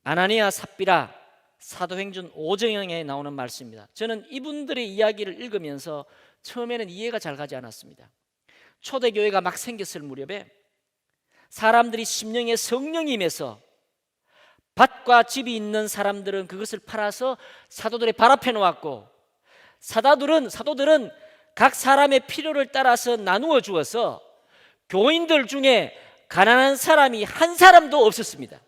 아나니아 삽비라, 사도행전 5장에 나오는 말씀입니다. 저는 이분들의 이야기를 읽으면서 처음에는 이해가 잘 가지 않았습니다. 초대교회가 막 생겼을 무렵에 사람들이 심령에 성령이 임해서 밭과 집이 있는 사람들은 그것을 팔아서 사도들의 발 앞에 놓았고, 사도들은 각 사람의 필요를 따라서 나누어 주어서 교인들 중에 가난한 사람이 한 사람도 없었습니다.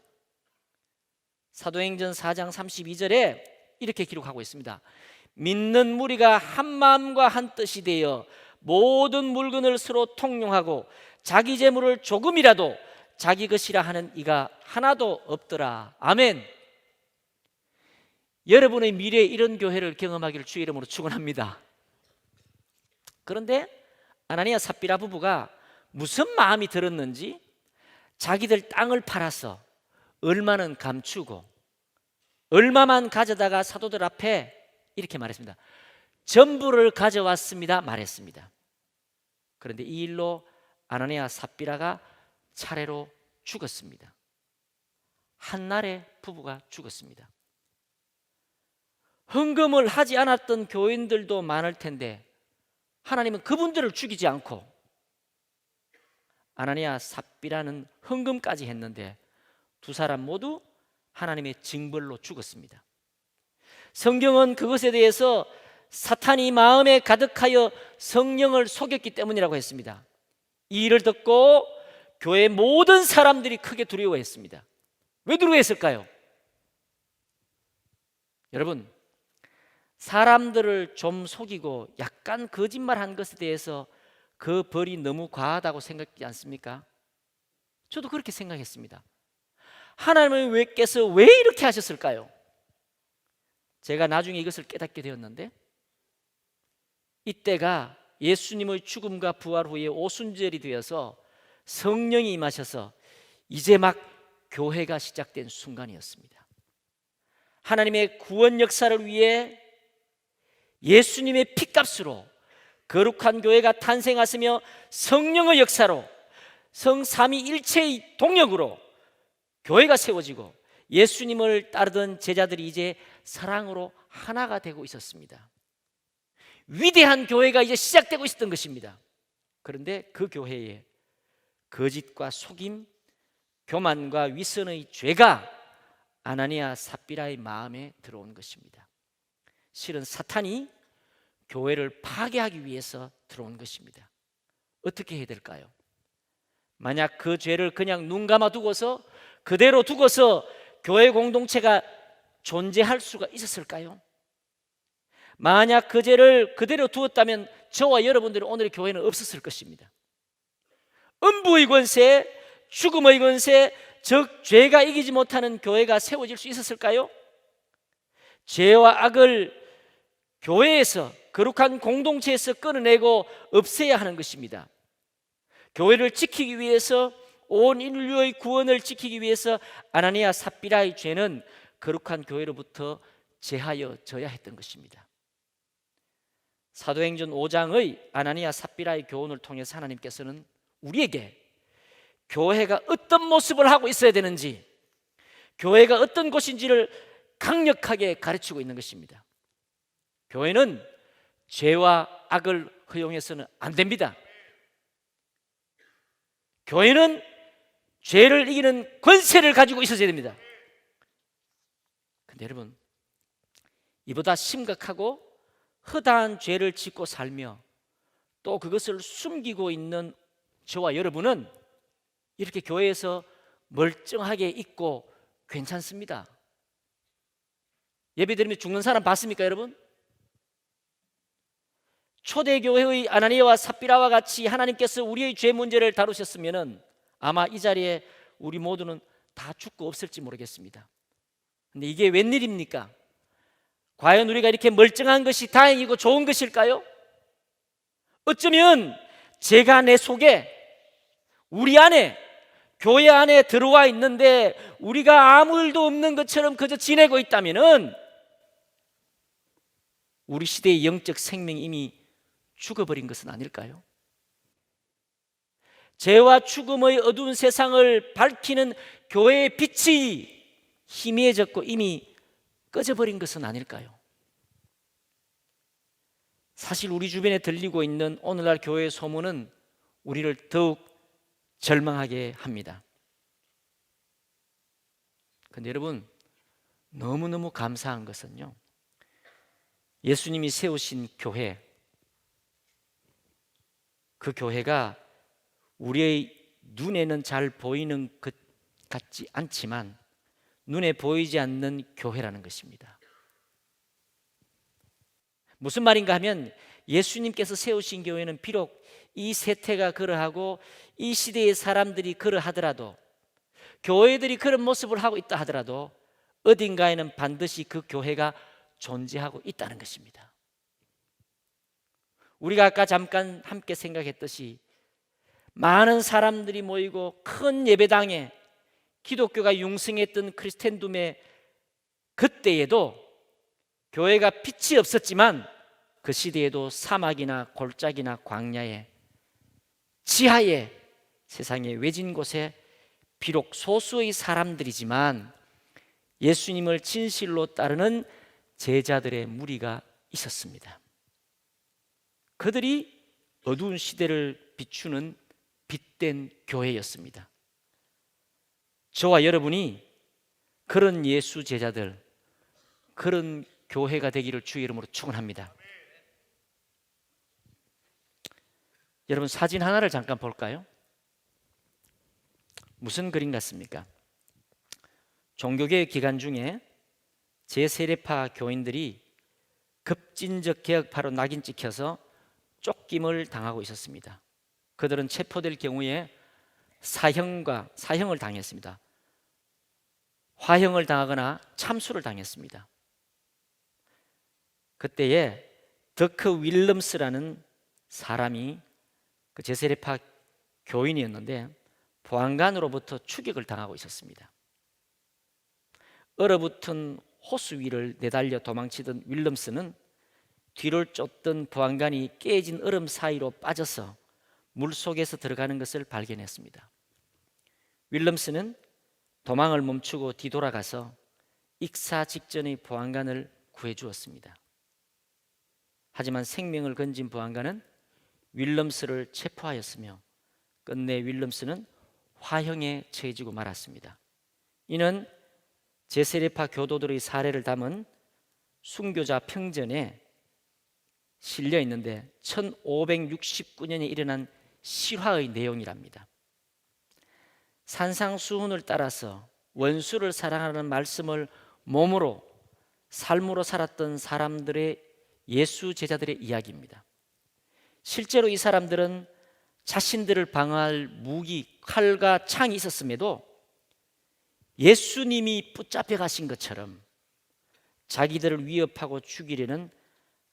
사도행전 4장 32절에 이렇게 기록하고 있습니다. 믿는 무리가 한 마음과 한 뜻이 되어 모든 물건을 서로 통용하고 자기 재물을 조금이라도 자기 것이라 하는 이가 하나도 없더라. 아멘. 여러분의 미래에 이런 교회를 경험하기를 주의 이름으로 축원합니다. 그런데 아나니아 삽비라 부부가 무슨 마음이 들었는지 자기들 땅을 팔아서 얼마는 감추고 얼마만 가져다가 사도들 앞에 이렇게 말했습니다. 전부를 가져왔습니다 말했습니다. 그런데 이 일로 아나니아 삽비라가 차례로 죽었습니다. 한날에 부부가 죽었습니다. 헌금을 하지 않았던 교인들도 많을 텐데 하나님은 그분들을 죽이지 않고 아나니아 삽비라는 헌금까지 했는데 두 사람 모두 하나님의 징벌로 죽었습니다. 성경은 그것에 대해서 사탄이 마음에 가득하여 성령을 속였기 때문이라고 했습니다. 이 일을 듣고 교회 모든 사람들이 크게 두려워했습니다. 왜 두려워했을까요? 여러분, 사람들을 좀 속이고 약간 거짓말한 것에 대해서 그 벌이 너무 과하다고 생각하지 않습니까? 저도 그렇게 생각했습니다. 하나님께서 왜 이렇게 하셨을까요? 제가 나중에 이것을 깨닫게 되었는데, 이때가 예수님의 죽음과 부활 후에 오순절이 되어서 성령이 임하셔서 이제 막 교회가 시작된 순간이었습니다. 하나님의 구원 역사를 위해 예수님의 피값으로 거룩한 교회가 탄생하시며 성령의 역사로 성삼위일체의 동력으로 교회가 세워지고 예수님을 따르던 제자들이 이제 사랑으로 하나가 되고 있었습니다. 위대한 교회가 이제 시작되고 있었던 것입니다. 그런데 그 교회에 거짓과 속임, 교만과 위선의 죄가 아나니아 삽비라의 마음에 들어온 것입니다. 실은 사탄이 교회를 파괴하기 위해서 들어온 것입니다. 어떻게 해야 될까요? 만약 그 죄를 그냥 눈 감아 두고서 그대로 두고서 교회 공동체가 존재할 수가 있었을까요? 만약 그 죄를 그대로 두었다면 저와 여러분들은 오늘의 교회는 없었을 것입니다. 음부의 권세, 죽음의 권세, 즉 죄가 이기지 못하는 교회가 세워질 수 있었을까요? 죄와 악을 교회에서, 거룩한 공동체에서 끊어내고 없애야 하는 것입니다. 교회를 지키기 위해서, 온 인류의 구원을 지키기 위해서 아나니아 삽비라의 죄는 거룩한 교회로부터 제하여져야 했던 것입니다. 사도행전 5장의 아나니아 삽비라의 교훈을 통해서 하나님께서는 우리에게 교회가 어떤 모습을 하고 있어야 되는지, 교회가 어떤 곳인지를 강력하게 가르치고 있는 것입니다. 교회는 죄와 악을 허용해서는 안 됩니다. 교회는 죄를 이기는 권세를 가지고 있어야 됩니다. 근데 여러분, 이보다 심각하고 허다한 죄를 짓고 살며 또 그것을 숨기고 있는 저와 여러분은 이렇게 교회에서 멀쩡하게 있고 괜찮습니다. 예배드리면 죽는 사람 봤습니까, 여러분? 초대교회의 아나니아와 삽비라와 같이 하나님께서 우리의 죄 문제를 다루셨으면 아마 이 자리에 우리 모두는 다 죽고 없을지 모르겠습니다. 근데 이게 웬일입니까? 과연 우리가 이렇게 멀쩡한 것이 다행이고 좋은 것일까요? 어쩌면 죄가 내 속에, 우리 안에, 교회 안에 들어와 있는데 우리가 아무 일도 없는 것처럼 그저 지내고 있다면 우리 시대의 영적 생명이 이미 죽어버린 것은 아닐까요? 죄와 죽음의 어두운 세상을 밝히는 교회의 빛이 희미해졌고 이미 꺼져버린 것은 아닐까요? 사실 우리 주변에 들리고 있는 오늘날 교회의 소문은 우리를 더욱 절망하게 합니다. 그런데 여러분, 너무너무 감사한 것은요, 예수님이 세우신 교회, 그 교회가 우리의 눈에는 잘 보이는 것 같지 않지만 눈에 보이지 않는 교회라는 것입니다. 무슨 말인가 하면 예수님께서 세우신 교회는 비록 이 세태가 그러하고 이 시대의 사람들이 그러하더라도, 교회들이 그런 모습을 하고 있다 하더라도 어딘가에는 반드시 그 교회가 존재하고 있다는 것입니다. 우리가 아까 잠깐 함께 생각했듯이 많은 사람들이 모이고 큰 예배당에 기독교가 융성했던 크리스텐둠의 그때에도 교회가 빛이 없었지만 그 시대에도 사막이나 골짜기나 광야에, 지하에, 세상의 외진 곳에 비록 소수의 사람들이지만 예수님을 진실로 따르는 제자들의 무리가 있었습니다. 그들이 어두운 시대를 비추는 빛된 교회였습니다. 저와 여러분이 그런 예수 제자들, 그런 교회가 되기를 주의 이름으로 축원합니다. 여러분, 사진 하나를 잠깐 볼까요? 무슨 그림 같습니까? 종교개혁 기간 중에 제세례파 교인들이 급진적 개혁파로 낙인 찍혀서 쫓김을 당하고 있었습니다. 그들은 체포될 경우에 사형을 당했습니다. 화형을 당하거나 참수를 당했습니다. 그때에 더크 윌럼스라는 사람이 그 제세례파 교인이었는데 보안관으로부터 추격을 당하고 있었습니다. 얼어붙은 호수 위를 내달려 도망치던 윌럼스는 뒤를 쫓던 보안관이 깨진 얼음 사이로 빠져서 물속에서 들어가는 것을 발견했습니다. 윌럼스는 도망을 멈추고 뒤돌아가서 익사 직전의 보안관을 구해주었습니다. 하지만 생명을 건진 보안관은 윌럼스를 체포하였으며 끝내 윌럼스는 화형에 처해지고 말았습니다. 이는 제세례파 교도들의 사례를 담은 순교자 평전에 실려 있는데 1569년에 일어난 실화의 내용이랍니다. 산상수훈을 따라서 원수를 사랑하는 말씀을 몸으로 삶으로 살았던 사람들의 예수 제자들의 이야기입니다. 실제로 이 사람들은 자신들을 방어할 무기, 칼과 창이 있었음에도 예수님이 붙잡혀 가신 것처럼 자기들을 위협하고 죽이려는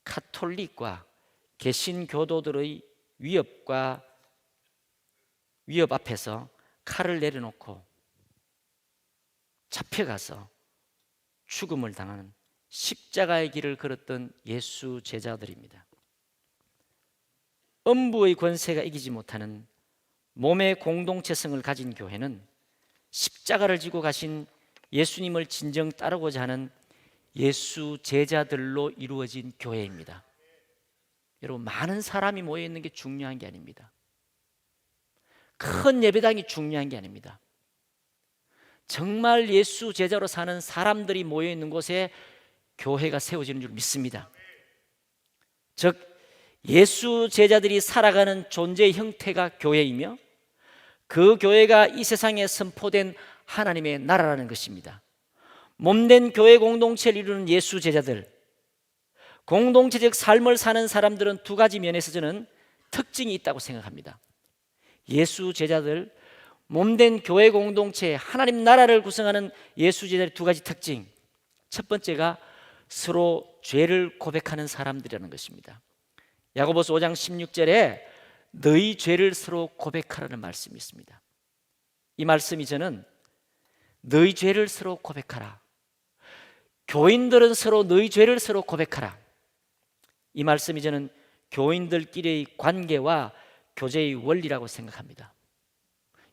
카톨릭과 개신교도들의 위협 앞에서 칼을 내려놓고 잡혀가서 죽음을 당하는 십자가의 길을 걸었던 예수 제자들입니다. 음부의 권세가 이기지 못하는 몸의 공동체성을 가진 교회는 십자가를 지고 가신 예수님을 진정 따르고자 하는 예수 제자들로 이루어진 교회입니다. 여러분, 많은 사람이 모여 있는 게 중요한 게 아닙니다. 큰 예배당이 중요한 게 아닙니다. 정말 예수 제자로 사는 사람들이 모여 있는 곳에 교회가 세워지는 줄 믿습니다. 즉 예수 제자들이 살아가는 존재의 형태가 교회이며 그 교회가 이 세상에 선포된 하나님의 나라라는 것입니다. 몸된 교회 공동체를 이루는 예수 제자들, 공동체적 삶을 사는 사람들은 두 가지 면에서 저는 특징이 있다고 생각합니다. 예수 제자들, 몸된 교회 공동체, 하나님 나라를 구성하는 예수 제자들의 두 가지 특징. 첫 번째가 서로 죄를 고백하는 사람들이라는 것입니다. 야고보서 5장 16절에 너희 죄를 서로 고백하라는 말씀이 있습니다. 이 말씀이 저는 너희 죄를 서로 고백하라, 교인들은 서로 너희 죄를 서로 고백하라, 이 말씀이 저는 교인들끼리의 관계와 교제의 원리라고 생각합니다.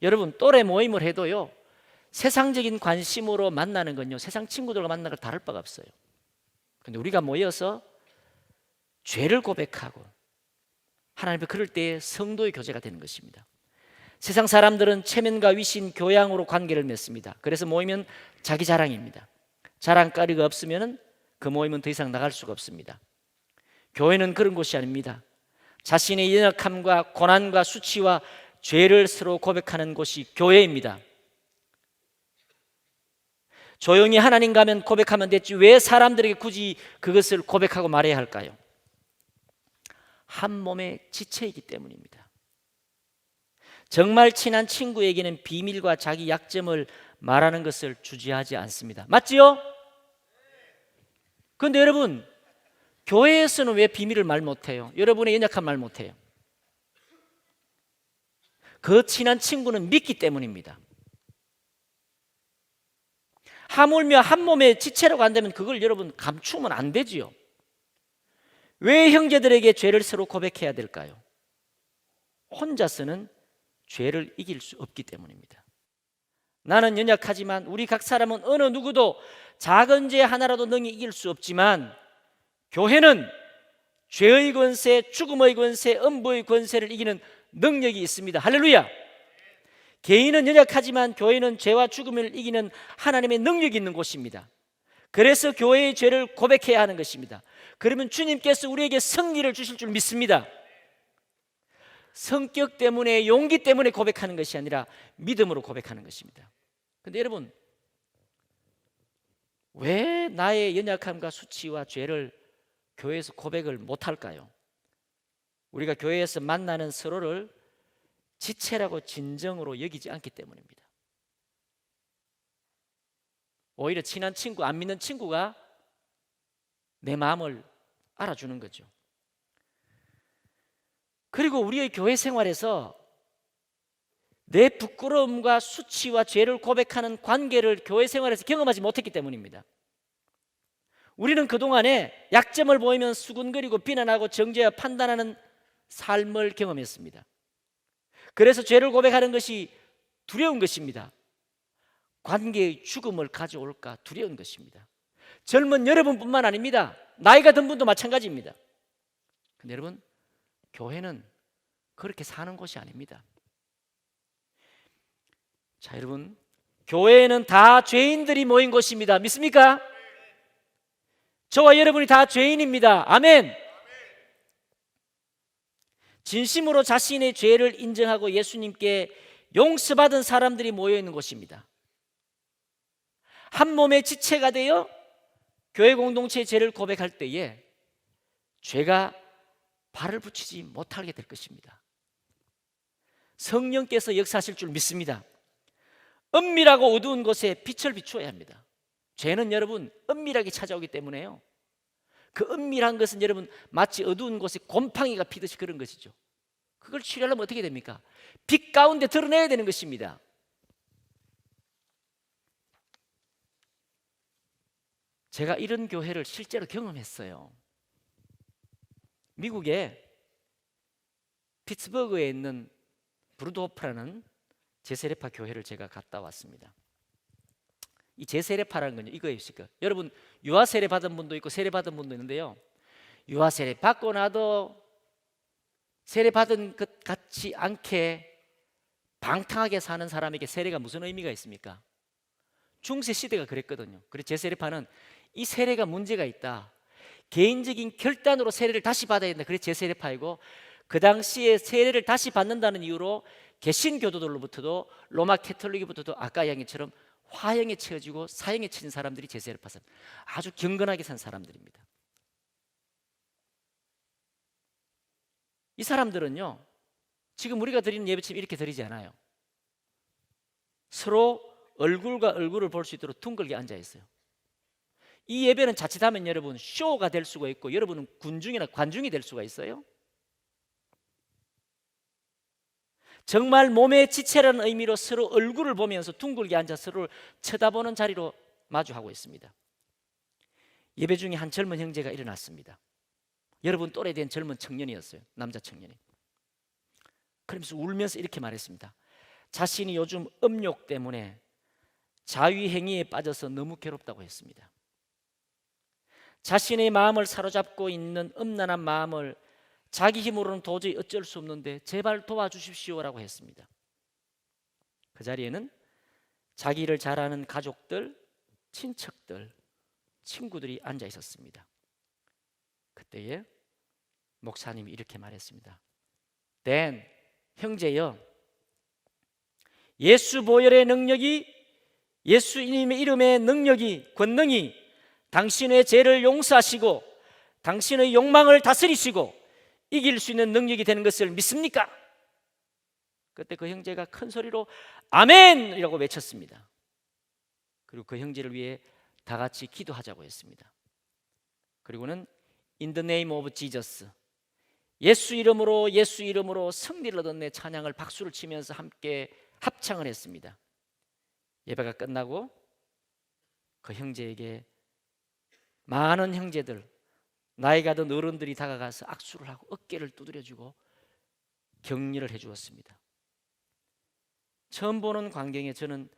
여러분, 또래 모임을 해도요, 세상적인 관심으로 만나는 건요, 세상 친구들과 만나는 걸 다를 바가 없어요. 그런데 우리가 모여서 죄를 고백하고 하나님 앞에 그럴 때에 성도의 교제가 되는 것입니다. 세상 사람들은 체면과 위신, 교양으로 관계를 맺습니다. 그래서 모이면 자기 자랑입니다. 자랑거리가 없으면 그 모임은 더 이상 나갈 수가 없습니다. 교회는 그런 곳이 아닙니다. 자신의 연약함과 고난과 수치와 죄를 서로 고백하는 곳이 교회입니다. 조용히 하나님 가면 고백하면 됐지 왜 사람들에게 굳이 그것을 고백하고 말해야 할까요? 한 몸의 지체이기 때문입니다. 정말 친한 친구에게는 비밀과 자기 약점을 말하는 것을 주저하지 않습니다. 맞지요? 그런데 여러분, 교회에서는 왜 비밀을 말 못해요? 여러분의 연약한 말 못해요? 그 친한 친구는 믿기 때문입니다. 하물며 한 몸의 지체라고 한다면 그걸 여러분 감추면 안 되지요. 왜 형제들에게 죄를 서로 고백해야 될까요? 혼자서는 죄를 이길 수 없기 때문입니다. 나는 연약하지만 우리 각 사람은 어느 누구도 작은 죄 하나라도 능히 이길 수 없지만 교회는 죄의 권세, 죽음의 권세, 음부의 권세를 이기는 능력이 있습니다. 할렐루야! 개인은 연약하지만 교회는 죄와 죽음을 이기는 하나님의 능력이 있는 곳입니다. 그래서 교회의 죄를 고백해야 하는 것입니다. 그러면 주님께서 우리에게 승리를 주실 줄 믿습니다. 성격 때문에, 용기 때문에 고백하는 것이 아니라 믿음으로 고백하는 것입니다. 그런데 여러분, 왜 나의 연약함과 수치와 죄를 교회에서 고백을 못할까요? 우리가 교회에서 만나는 서로를 지체라고 진정으로 여기지 않기 때문입니다. 오히려 친한 친구, 안 믿는 친구가 내 마음을 알아주는 거죠. 그리고 우리의 교회 생활에서 내 부끄러움과 수치와 죄를 고백하는 관계를 교회 생활에서 경험하지 못했기 때문입니다. 우리는 그동안에 약점을 보이면 수군거리고 비난하고 정죄와 판단하는 삶을 경험했습니다. 그래서 죄를 고백하는 것이 두려운 것입니다. 관계의 죽음을 가져올까 두려운 것입니다. 젊은 여러분뿐만 아닙니다. 나이가 든 분도 마찬가지입니다. 근데 여러분, 교회는 그렇게 사는 곳이 아닙니다. 자, 여러분, 교회는 다 죄인들이 모인 곳입니다. 믿습니까? 저와 여러분이 다 죄인입니다. 아멘. 진심으로 자신의 죄를 인정하고 예수님께 용서받은 사람들이 모여 있는 곳입니다. 한 몸의 지체가 되어 교회 공동체의 죄를 고백할 때에 죄가 발을 붙이지 못하게 될 것입니다. 성령께서 역사하실 줄 믿습니다. 은밀하고 어두운 곳에 빛을 비추어야 합니다. 죄는 여러분 은밀하게 찾아오기 때문에요. 그 은밀한 것은 여러분 마치 어두운 곳에 곰팡이가 피듯이 그런 것이죠. 그걸 치료하려면 어떻게 됩니까? 빛 가운데 드러내야 되는 것입니다. 제가 이런 교회를 실제로 경험했어요. 미국의 피츠버그에 있는 브루드호프라는 제세례파 교회를 제가 갔다 왔습니다. 이 제세례파라는 건요, 이거예요. 여러분 유아 세례 받은 분도 있고 세례 받은 분도 있는데요, 유아 세례 받고 나도 세례 받은 것 같지 않게 방탕하게 사는 사람에게 세례가 무슨 의미가 있습니까? 중세 시대가 그랬거든요. 그래서 제세례파는 이 세례가 문제가 있다, 개인적인 결단으로 세례를 다시 받아야 된다. 그래서 제세례파이고, 그 당시에 세례를 다시 받는다는 이유로 개신교도들로부터도 로마 캐톨릭부터도 아까 이야기처럼 화형에 채워지고 사형에 치는 사람들이 제세례파 사람, 아주 경건하게 산 사람들입니다. 이 사람들은요, 지금 우리가 드리는 예배처럼 이렇게 드리지 않아요. 서로 얼굴과 얼굴을 볼 수 있도록 둥글게 앉아 있어요. 이 예배는 자칫하면 여러분 쇼가 될 수가 있고, 여러분은 군중이나 관중이 될 수가 있어요. 정말 몸의 지체라는 의미로 서로 얼굴을 보면서 둥글게 앉아 서로를 쳐다보는 자리로 마주하고 있습니다. 예배 중에 한 젊은 형제가 일어났습니다. 여러분 또래 된 젊은 청년이었어요. 남자 청년이. 그러면서 울면서 이렇게 말했습니다. 자신이 요즘 음욕 때문에 자위행위에 빠져서 너무 괴롭다고 했습니다. 자신의 마음을 사로잡고 있는 음란한 마음을 자기 힘으로는 도저히 어쩔 수 없는데 제발 도와주십시오라고 했습니다. 그 자리에는 자기를 잘 아는 가족들, 친척들, 친구들이 앉아 있었습니다. 그때에 목사님이 이렇게 말했습니다. 댄, 형제여, 예수 보혈의 능력이, 예수님의 이름의 능력이, 권능이 당신의 죄를 용서하시고 당신의 욕망을 다스리시고 이길 수 있는 능력이 되는 것을 믿습니까? 그때 그 형제가 큰 소리로 아멘이라고 외쳤습니다. 그리고 그 형제를 위해 다 같이 기도하자고 했습니다. 그리고는 In the name of Jesus, 예수 이름으로 승리를 얻은 내 찬양을 박수를 치면서 함께 합창을 했습니다. 예배가 끝나고 그 형제에게 많은 형제들, 나이가 든 어른들이 다가가서 악수를 하고 어깨를 두드려주고 격려를 해주었습니다. 처음 보는 광경에 저는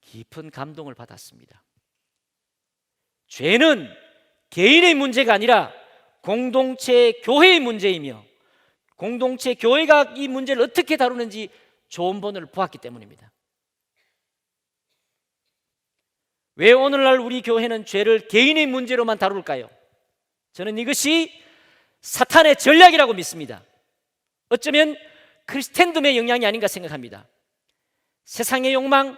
깊은 감동을 받았습니다. 죄는 개인의 문제가 아니라 공동체 교회의 문제이며, 공동체 교회가 이 문제를 어떻게 다루는지 좋은 본을 보았기 때문입니다. 왜 오늘날 우리 교회는 죄를 개인의 문제로만 다룰까요? 저는 이것이 사탄의 전략이라고 믿습니다. 어쩌면 크리스텐덤의 영향이 아닌가 생각합니다. 세상의 욕망,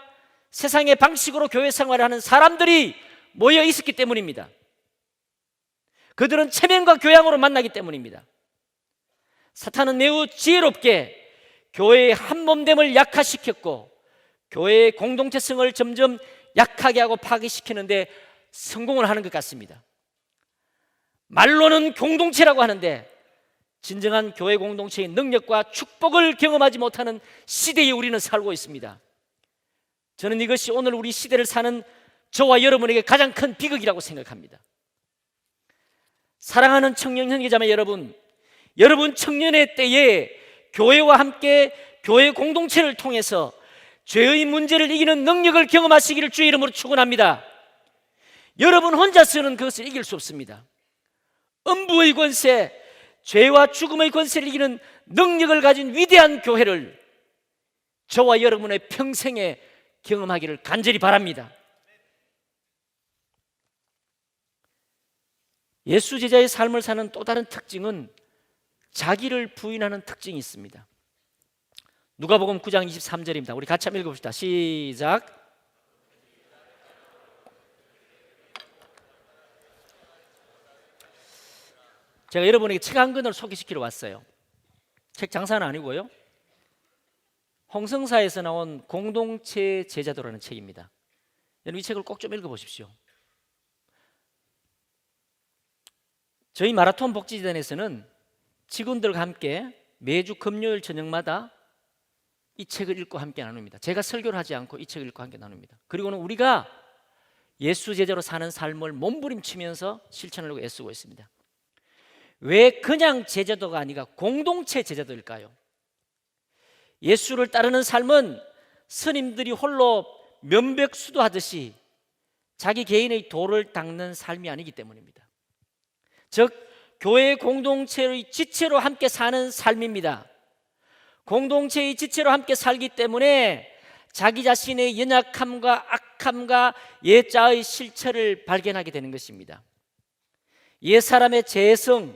세상의 방식으로 교회 생활을 하는 사람들이 모여 있었기 때문입니다. 그들은 체면과 교양으로 만나기 때문입니다. 사탄은 매우 지혜롭게 교회의 한몸됨을 약화시켰고 교회의 공동체성을 점점 약하게 하고 파괴시키는데 성공을 하는 것 같습니다. 말로는 공동체라고 하는데 진정한 교회 공동체의 능력과 축복을 경험하지 못하는 시대에 우리는 살고 있습니다. 저는 이것이 오늘 우리 시대를 사는 저와 여러분에게 가장 큰 비극이라고 생각합니다. 사랑하는 청년 형제자매 여러분, 여러분 청년의 때에 교회와 함께 교회 공동체를 통해서 죄의 문제를 이기는 능력을 경험하시기를 주의 이름으로 축원합니다. 여러분 혼자서는 그것을 이길 수 없습니다. 음부의 권세, 죄와 죽음의 권세를 이기는 능력을 가진 위대한 교회를 저와 여러분의 평생에 경험하기를 간절히 바랍니다. 예수 제자의 삶을 사는 또 다른 특징은 자기를 부인하는 특징이 있습니다. 누가복음 9장 23절입니다. 우리 같이 한번 읽어봅시다. 시작. 제가 여러분에게 책 한 권을 소개시키러 왔어요. 책 장사는 아니고요, 홍성사에서 나온 공동체 제자도라는 책입니다. 여러분 이 책을 꼭 좀 읽어보십시오. 저희 마라톤 복지재단에서는 직원들과 함께 매주 금요일 저녁마다 이 책을 읽고 함께 나눕니다. 제가 설교를 하지 않고 이 책을 읽고 함께 나눕니다. 그리고는 우리가 예수 제자로 사는 삶을 몸부림치면서 실천하려고 애쓰고 있습니다. 왜 그냥 제자도가 아니라 공동체 제자도일까요? 예수를 따르는 삶은 스님들이 홀로 면백수도하듯이 자기 개인의 도를 닦는 삶이 아니기 때문입니다. 즉 교회 공동체의 지체로 함께 사는 삶입니다. 공동체의 지체로 함께 살기 때문에 자기 자신의 연약함과 악함과 옛자의 실체를 발견하게 되는 것입니다. 옛 사람의 재성,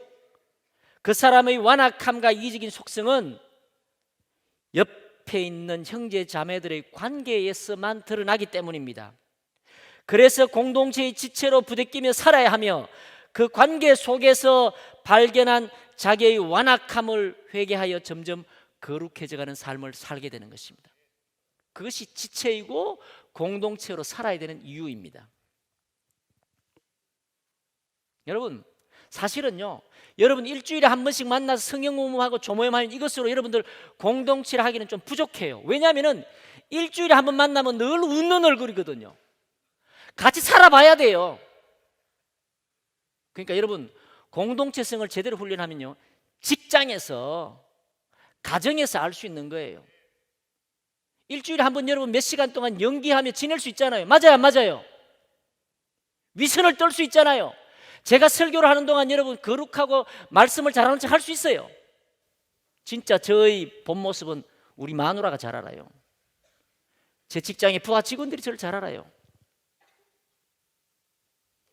그 사람의 완악함과 이기적인 속성은 옆에 있는 형제 자매들의 관계에서만 드러나기 때문입니다. 그래서 공동체의 지체로 부대끼며 살아야 하며 그 관계 속에서 발견한 자기의 완악함을 회개하여 점점 거룩해져가는 삶을 살게 되는 것입니다. 그것이 지체이고 공동체로 살아야 되는 이유입니다. 여러분 사실은요, 여러분 일주일에 한 번씩 만나서 성경 공부하고 조모임하는 이것으로 여러분들 공동체를 하기는 좀 부족해요. 왜냐하면 일주일에 한 번 만나면 늘 웃는 얼굴이거든요. 같이 살아봐야 돼요. 그러니까 여러분 공동체성을 제대로 훈련하면요, 직장에서 가정에서 알 수 있는 거예요. 일주일에 한 번 여러분 몇 시간 동안 연기하며 지낼 수 있잖아요. 맞아요, 안 맞아요? 위선을 떨 수 있잖아요. 제가 설교를 하는 동안 여러분 거룩하고 말씀을 잘하는 척 할 수 있어요. 진짜 저의 본 모습은 우리 마누라가 잘 알아요. 제 직장의 부하 직원들이 저를 잘 알아요.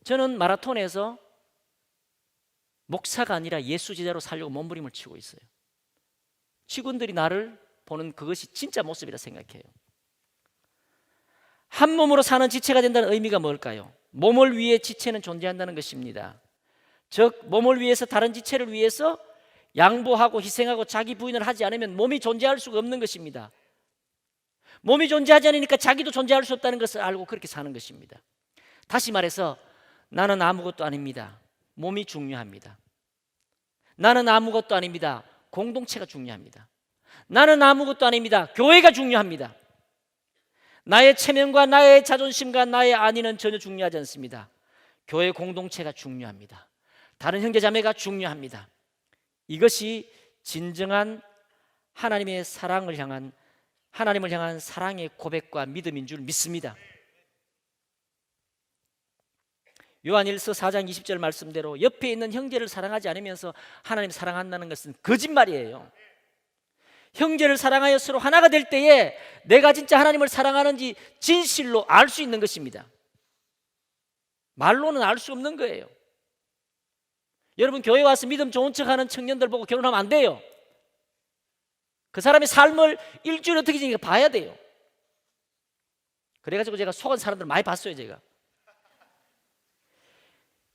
저는 마라톤에서 목사가 아니라 예수 제자로 살려고 몸부림을 치고 있어요. 직원들이 나를 보는 그것이 진짜 모습이라 생각해요. 한 몸으로 사는 지체가 된다는 의미가 뭘까요? 몸을 위해 지체는 존재한다는 것입니다. 즉 몸을 위해서 다른 지체를 위해서 양보하고 희생하고 자기 부인을 하지 않으면 몸이 존재할 수가 없는 것입니다. 몸이 존재하지 않으니까 자기도 존재할 수 없다는 것을 알고 그렇게 사는 것입니다. 다시 말해서 나는 아무것도 아닙니다. 몸이 중요합니다. 나는 아무것도 아닙니다. 공동체가 중요합니다. 나는 아무것도 아닙니다. 교회가 중요합니다. 나의 체면과 나의 자존심과 나의 안위는 전혀 중요하지 않습니다. 교회 공동체가 중요합니다. 다른 형제자매가 중요합니다. 이것이 진정한 하나님의 사랑을 향한, 하나님을 향한 사랑의 고백과 믿음인 줄 믿습니다. 요한일서 4장 20절 말씀대로 옆에 있는 형제를 사랑하지 않으면서 하나님 사랑한다는 것은 거짓말이에요. 형제를 사랑하여 서로 하나가 될 때에 내가 진짜 하나님을 사랑하는지 진실로 알 수 있는 것입니다. 말로는 알 수 없는 거예요. 여러분 교회 와서 믿음 좋은 척하는 청년들 보고 결혼하면 안 돼요. 그 사람의 삶을 일주일 어떻게 지니까 봐야 돼요. 그래가지고 제가 속은 사람들 많이 봤어요. 제가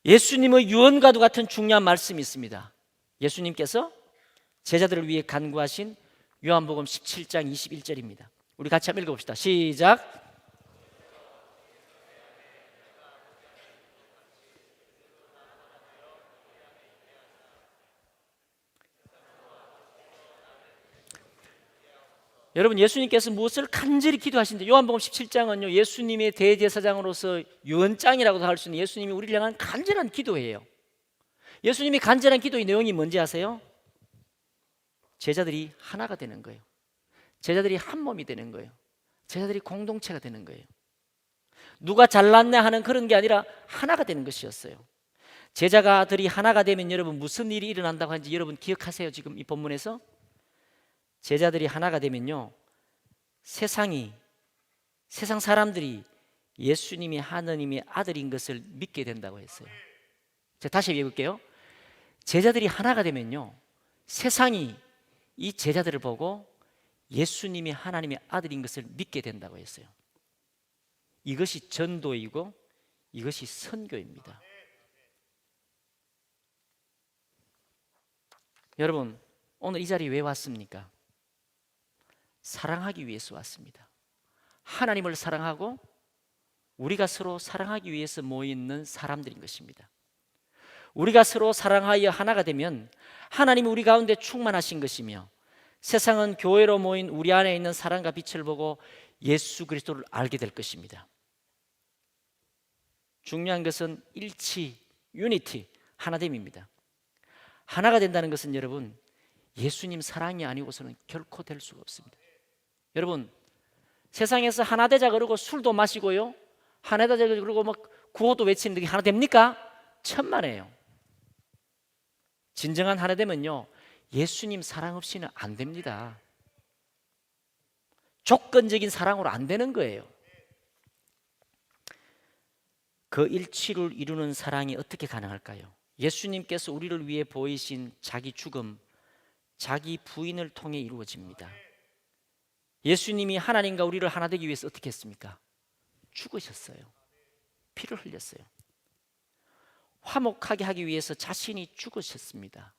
예수님의 유언과도 같은 중요한 말씀이 있습니다. 예수님께서 제자들을 위해 간구하신 요한복음 17장 21절입니다. 우리 같이 한번 읽어봅시다. 시작. 여러분 예수님께서 무엇을 간절히 기도하신데, 요한복음 17장은요 예수님의 대제사장으로서 유언장이라고도 할 수 있는 예수님이 우리를 향한 간절한 기도예요. 예수님이 간절한 기도의 내용이 뭔지 아세요? 제자들이 하나가 되는 거예요. 제자들이 한 몸이 되는 거예요. 제자들이 공동체가 되는 거예요. 누가 잘났네 하는 그런 게 아니라 하나가 되는 것이었어요. 제자가들이 하나가 되면 여러분 무슨 일이 일어난다고 하는지 여러분 기억하세요? 지금 이 본문에서 제자들이 하나가 되면요, 세상 사람들이 예수님이 하느님의 아들인 것을 믿게 된다고 했어요. 제가 다시 얘기해 볼게요. 제자들이 하나가 되면요, 세상이 이 제자들을 보고 예수님이 하나님의 아들인 것을 믿게 된다고 했어요. 이것이 전도이고 이것이 선교입니다. 여러분, 오늘 이 자리에 왜 왔습니까? 사랑하기 위해서 왔습니다. 하나님을 사랑하고 우리가 서로 사랑하기 위해서 모여있는 사람들인 것입니다. 우리가 서로 사랑하여 하나가 되면 하나님이 우리 가운데 충만하신 것이며 세상은 교회로 모인 우리 안에 있는 사랑과 빛을 보고 예수 그리스도를 알게 될 것입니다. 중요한 것은 일치, 유니티, 하나됨입니다. 하나가 된다는 것은 여러분 예수님 사랑이 아니고서는 결코 될 수가 없습니다. 여러분, 세상에서 하나 되자 그러고 술도 마시고요, 하나 되자 그러고 막 구호도 외치는 게 하나 됩니까? 천만에요. 진정한 하나 되면요, 예수님 사랑 없이는 안 됩니다. 조건적인 사랑으로 안 되는 거예요. 그 일치를 이루는 사랑이 어떻게 가능할까요? 예수님께서 우리를 위해 보이신 자기 죽음, 자기 부인을 통해 이루어집니다. 예수님이 하나님과 우리를 하나 되기 위해서 어떻게 했습니까? 죽으셨어요. 피를 흘렸어요. 화목하게 하기 위해서 자신이 죽으셨습니다.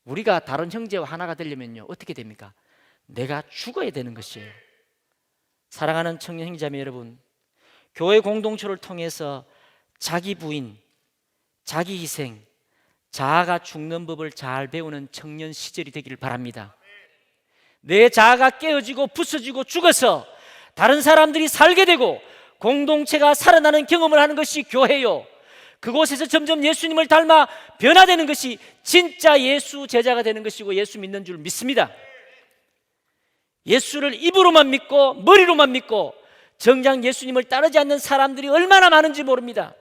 우리가 다른 형제와 하나가 되려면요, 어떻게 됩니까? 내가 죽어야 되는 것이에요. 사랑하는 청년 형제자매 여러분, 교회 공동체를 통해서 자기 부인, 자기 희생, 자아가 죽는 법을 잘 배우는 청년 시절이 되기를 바랍니다. 내 자아가 깨어지고 부서지고 죽어서 다른 사람들이 살게 되고 공동체가 살아나는 경험을 하는 것이 교회요, 그곳에서 점점 예수님을 닮아 변화되는 것이 진짜 예수 제자가 되는 것이고 예수 믿는 줄 믿습니다. 예수를 입으로만 믿고 머리로만 믿고 정작 예수님을 따르지 않는 사람들이 얼마나 많은지 모릅니다.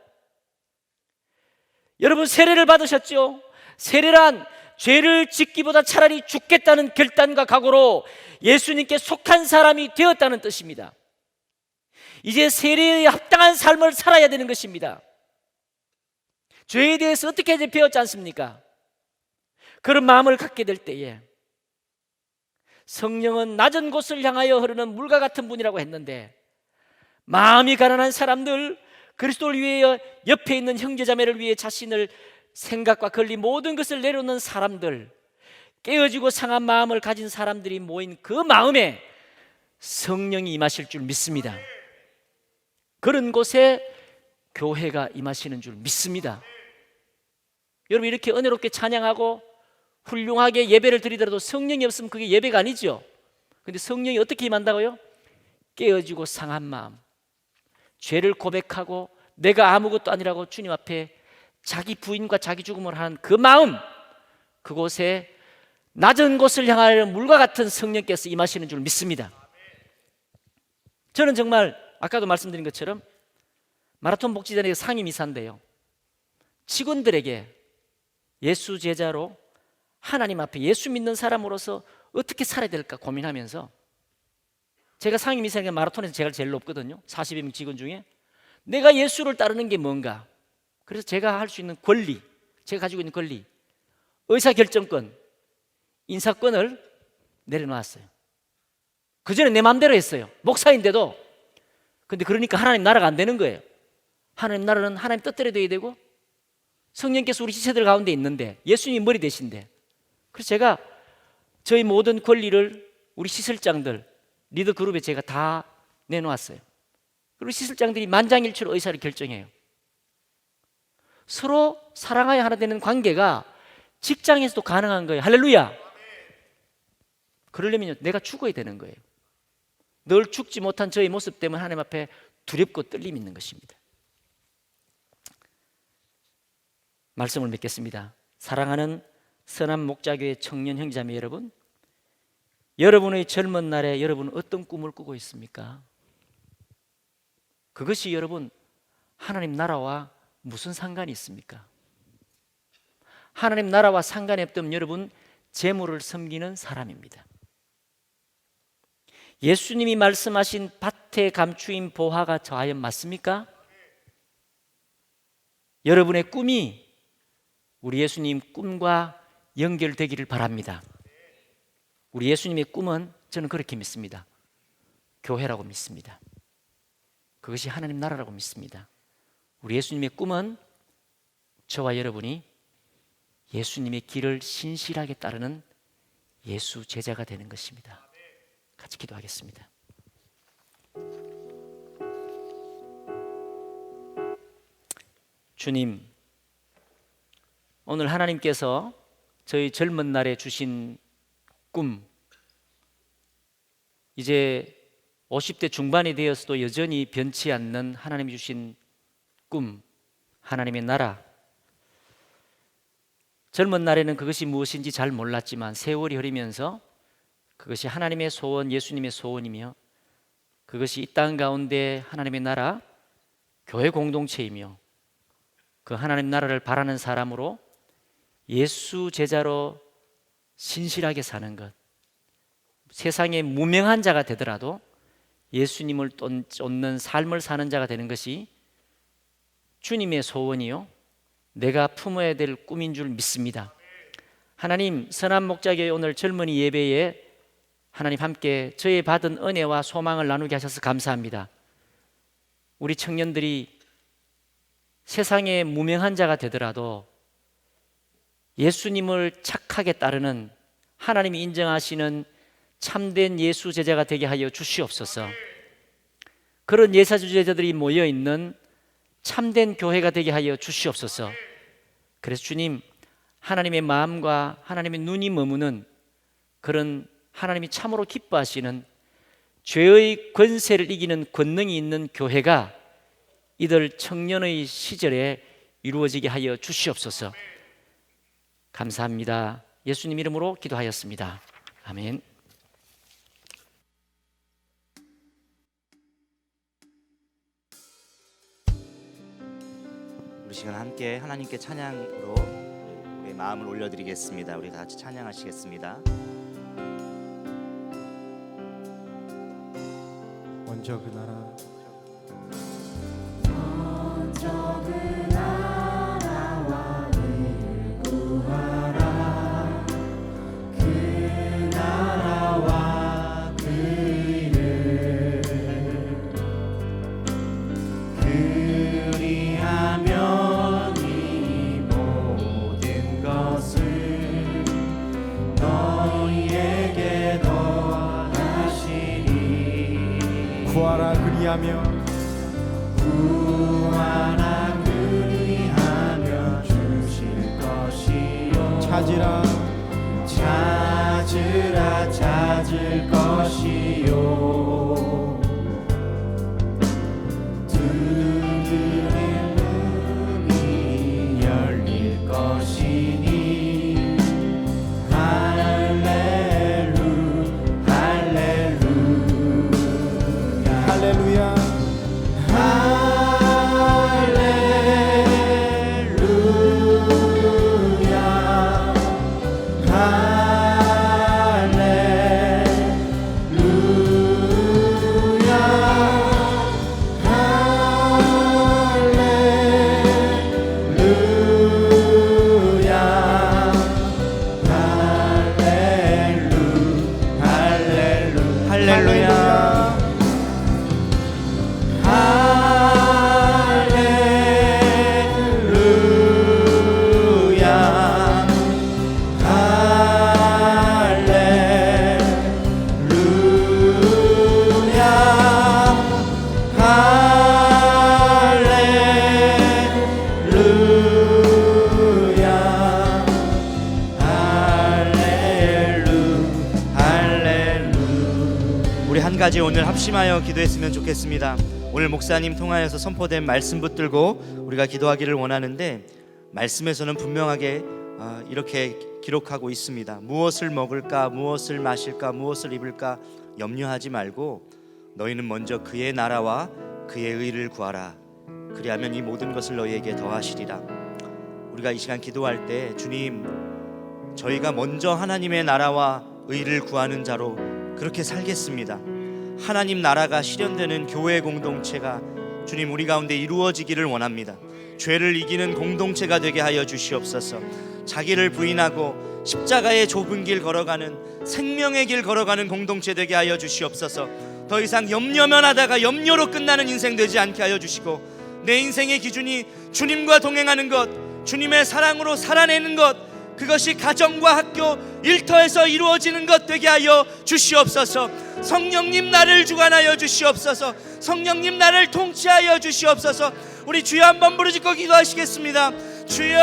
여러분, 세례를 받으셨죠? 세례란 죄를 짓기보다 차라리 죽겠다는 결단과 각오로 예수님께 속한 사람이 되었다는 뜻입니다. 이제 세례에 합당한 삶을 살아야 되는 것입니다. 죄에 대해서 어떻게 배웠지 않습니까? 그런 마음을 갖게 될 때에 성령은 낮은 곳을 향하여 흐르는 물과 같은 분이라고 했는데, 마음이 가난한 사람들, 그리스도를 위해 옆에 있는 형제자매를 위해 자신을 생각과 권리 모든 것을 내려놓는 사람들, 깨어지고 상한 마음을 가진 사람들이 모인 그 마음에 성령이 임하실 줄 믿습니다. 그런 곳에 교회가 임하시는 줄 믿습니다. 여러분, 이렇게 은혜롭게 찬양하고 훌륭하게 예배를 드리더라도 성령이 없으면 그게 예배가 아니죠. 근데 성령이 어떻게 임한다고요? 깨어지고 상한 마음, 죄를 고백하고 내가 아무것도 아니라고 주님 앞에 자기 부인과 자기 죽음을 하는 그 마음, 그곳에 낮은 곳을 향하여 물과 같은 성령께서 임하시는 줄 믿습니다. 저는 정말 아까도 말씀드린 것처럼 마라톤 복지단의 상임이사인데요, 직원들에게 예수 제자로 하나님 앞에 예수 믿는 사람으로서 어떻게 살아야 될까 고민하면서, 제가 상임이사니까 마라톤에서 제가 제일 높거든요. 40여 직원 중에 내가 예수를 따르는 게 뭔가, 그래서 제가 할 수 있는 권리, 제가 가지고 있는 권리, 의사결정권, 인사권을 내려놓았어요. 그전에 내 마음대로 했어요. 목사인데도. 근데 그러니까 하나님 나라가 안 되는 거예요. 하나님 나라는 하나님 뜻대로 돼야 되고 성령께서 우리 지체들 가운데 있는데 예수님이 머리 되신데, 그래서 제가 저희 모든 권리를 우리 시설장들, 리더 그룹에 제가 다 내놓았어요. 그리고 시설장들이 만장일치로 의사를 결정해요. 서로 사랑하여 하나 되는 관계가 직장에서도 가능한 거예요. 할렐루야. 그러려면 내가 죽어야 되는 거예요. 늘 죽지 못한 저의 모습 때문에 하나님 앞에 두렵고 떨림이 있는 것입니다. 말씀을 맺겠습니다. 사랑하는 선한 목자교회 청년 형제자매 여러분, 여러분의 젊은 날에 여러분은 어떤 꿈을 꾸고 있습니까? 그것이 여러분 하나님 나라와 무슨 상관이 있습니까? 하나님 나라와 상관이 없다면 여러분 재물을 섬기는 사람입니다. 예수님이 말씀하신 밭에 감추인 보화가 과연 맞습니까? 여러분의 꿈이 우리 예수님 꿈과 연결되기를 바랍니다. 우리 예수님의 꿈은 저는 그렇게 믿습니다. 교회라고 믿습니다. 그것이 하나님 나라라고 믿습니다. 우리 예수님의 꿈은 저와 여러분이 예수님의 길을 신실하게 따르는 예수 제자가 되는 것입니다. 같이 기도하겠습니다. 주님, 오늘 하나님께서 저희 젊은 날에 주신 꿈, 이제 50대 중반이 되어서도 여전히 변치 않는 하나님이 주신 꿈, 하나님의 나라. 젊은 날에는 그것이 무엇인지 잘 몰랐지만 세월이 흐르면서 그것이 하나님의 소원, 예수님의 소원이며 그것이 이 땅 가운데 하나님의 나라, 교회 공동체이며 그 하나님 나라를 바라는 사람으로 예수 제자로 신실하게 사는 것, 세상에 무명한 자가 되더라도 예수님을 쫓는 삶을 사는 자가 되는 것이 주님의 소원이요 내가 품어야 될 꿈인 줄 믿습니다. 하나님, 선한 목자교회 오늘 젊은이 예배에 하나님 함께 저의 받은 은혜와 소망을 나누게 하셔서 감사합니다. 우리 청년들이 세상에 무명한 자가 되더라도 예수님을 착하게 따르는 하나님이 인정하시는 참된 예수 제자가 되게 하여 주시옵소서. 그런 예수 제자들이 모여있는 참된 교회가 되게 하여 주시옵소서. 그래서 주님, 하나님의 마음과 하나님의 눈이 머무는 그런 하나님이 참으로 기뻐하시는 죄의 권세를 이기는 권능이 있는 교회가 이들 청년의 시절에 이루어지게 하여 주시옵소서. 감사합니다. 예수님 이름으로 기도하였습니다. 아멘. 우리 시간 함께 하나님께 찬양으로 우리의 마음을 올려드리겠습니다. 우리 다 같이 찬양하시겠습니다. 먼저 그 나라 구하라 그리하며 주실 것이요 찾으라 찾을 것이요 두드린 문이 열릴 것이니 할렐루야 가지 오늘 합심하여 기도했으면 좋겠습니다. 오늘 목사님 통하여서 선포된 말씀 붙들고 우리가 기도하기를 원하는데 말씀에서는 분명하게 이렇게 기록하고 있습니다. 무엇을 먹을까, 무엇을 마실까, 무엇을 입을까 염려하지 말고 너희는 먼저 그의 나라와 그의 의를 구하라. 그리하면 이 모든 것을 너희에게 더하시리라. 우리가 이 시간 기도할 때 주님, 저희가 먼저 하나님의 나라와 의를 구하는 자로 그렇게 살겠습니다. 하나님 나라가 실현되는 교회 공동체가 주님 우리 가운데 이루어지기를 원합니다. 죄를 이기는 공동체가 되게 하여 주시옵소서. 자기를 부인하고 십자가의 좁은 길 걸어가는 생명의 길 걸어가는 공동체 되게 하여 주시옵소서. 더 이상 염려만 하다가 염려로 끝나는 인생 되지 않게 하여 주시고, 내 인생의 기준이 주님과 동행하는 것, 주님의 사랑으로 살아내는 것, 그것이 가정과 학교, 일터에서 이루어지는 것 되게 하여 주시옵소서. 성령님 나를 주관하여 주시옵소서. 성령님 나를 통치하여 주시옵소서. 우리 주여 한번 부르짖고 기도하시겠습니다. 주여!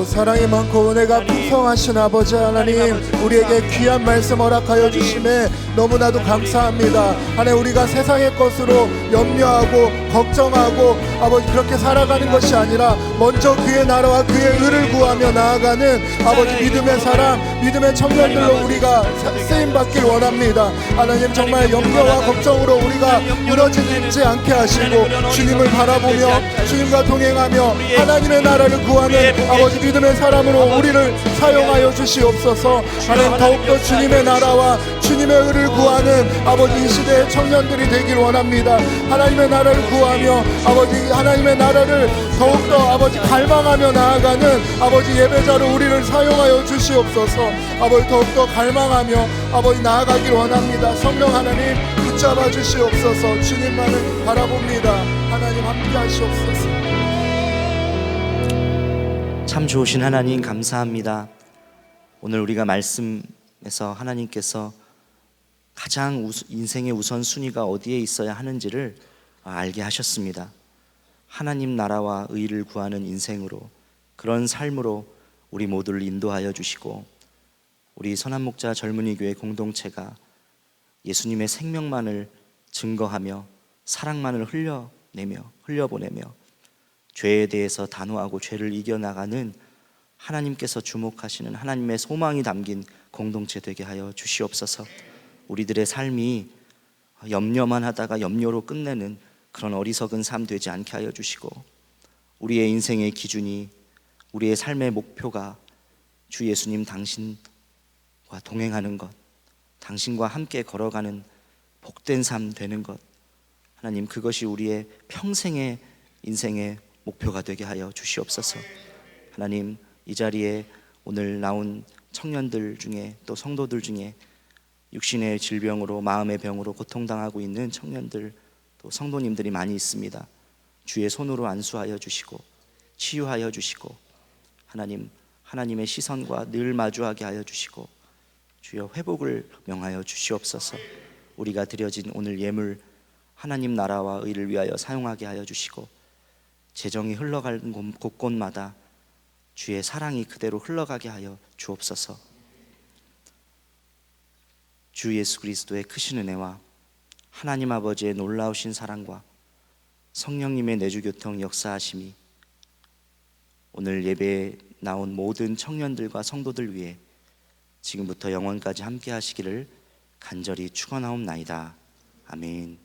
사랑이 많고 은혜가 풍성하신 아버지 하나님, 우리에게 귀한 말씀 허락하여 주심에 너무나도 감사합니다. 하나님, 우리가 세상의 것으로 염려하고 걱정하고 아버지 그렇게 살아가는 것이 아니라 먼저 그의 나라와 그의 의를 구하며 나아가는 아버지 믿음의 사람, 믿음의 청년들로 우리가 쓰임받길 원합니다. 하나님, 정말 염려와 걱정으로 우리가 무너지지 않게 하시고 주님을 바라보며 주님과 동행하며 하나님의 나라를 구하는 아버지 믿음의 사람으로 우리를 사용하여 주시옵소서. 하나님, 더욱더 주님의 나라와 주님의 의를 구하는 아버지 이 시대의 청년들이 되길 원합니다. 하나님의 나라를 구하며 아버지 하나님의 나라를 더욱더 아버지 갈망하며 나아가는 아버지 예배자로 우리를 사용하여 주시옵소서. 아버지 더욱더 갈망하며 아버지 나아가길 원합니다. 성령 하나님 붙잡아 주시옵소서. 주님만을 바라봅니다. 하나님 함께 하시옵소서. 참 좋으신 하나님 감사합니다. 오늘 우리가 말씀에서 하나님께서 가장 인생의 우선순위가 어디에 있어야 하는지를 알게 하셨습니다. 하나님 나라와 의를 구하는 인생으로, 그런 삶으로 우리 모두를 인도하여 주시고, 우리 선한목자 젊은이교회 공동체가 예수님의 생명만을 증거하며 사랑만을 흘려보내며 죄에 대해서 단호하고 죄를 이겨나가는 하나님께서 주목하시는 하나님의 소망이 담긴 공동체 되게 하여 주시옵소서. 우리들의 삶이 염려만 하다가 염려로 끝내는 그런 어리석은 삶 되지 않게 하여 주시고, 우리의 인생의 기준이, 우리의 삶의 목표가 주 예수님 당신과 동행하는 것, 당신과 함께 걸어가는 복된 삶 되는 것, 하나님 그것이 우리의 평생의 인생의 목표가 되게 하여 주시옵소서. 하나님, 이 자리에 오늘 나온 청년들 중에 또 성도들 중에 육신의 질병으로, 마음의 병으로 고통당하고 있는 청년들 또 성도님들이 많이 있습니다. 주의 손으로 안수하여 주시고 치유하여 주시고, 하나님, 하나님의 시선과 늘 마주하게 하여 주시고, 주여 회복을 명하여 주시옵소서. 우리가 드려진 오늘 예물 하나님 나라와 의를 위하여 사용하게 하여 주시고, 재정이 흘러가는 곳곳마다 주의 사랑이 그대로 흘러가게 하여 주옵소서. 주 예수 그리스도의 크신 은혜와 하나님 아버지의 놀라우신 사랑과 성령님의 내주교통 역사하심이 오늘 예배에 나온 모든 청년들과 성도들 위해 지금부터 영원까지 함께 하시기를 간절히 축원하옵나이다. 아멘.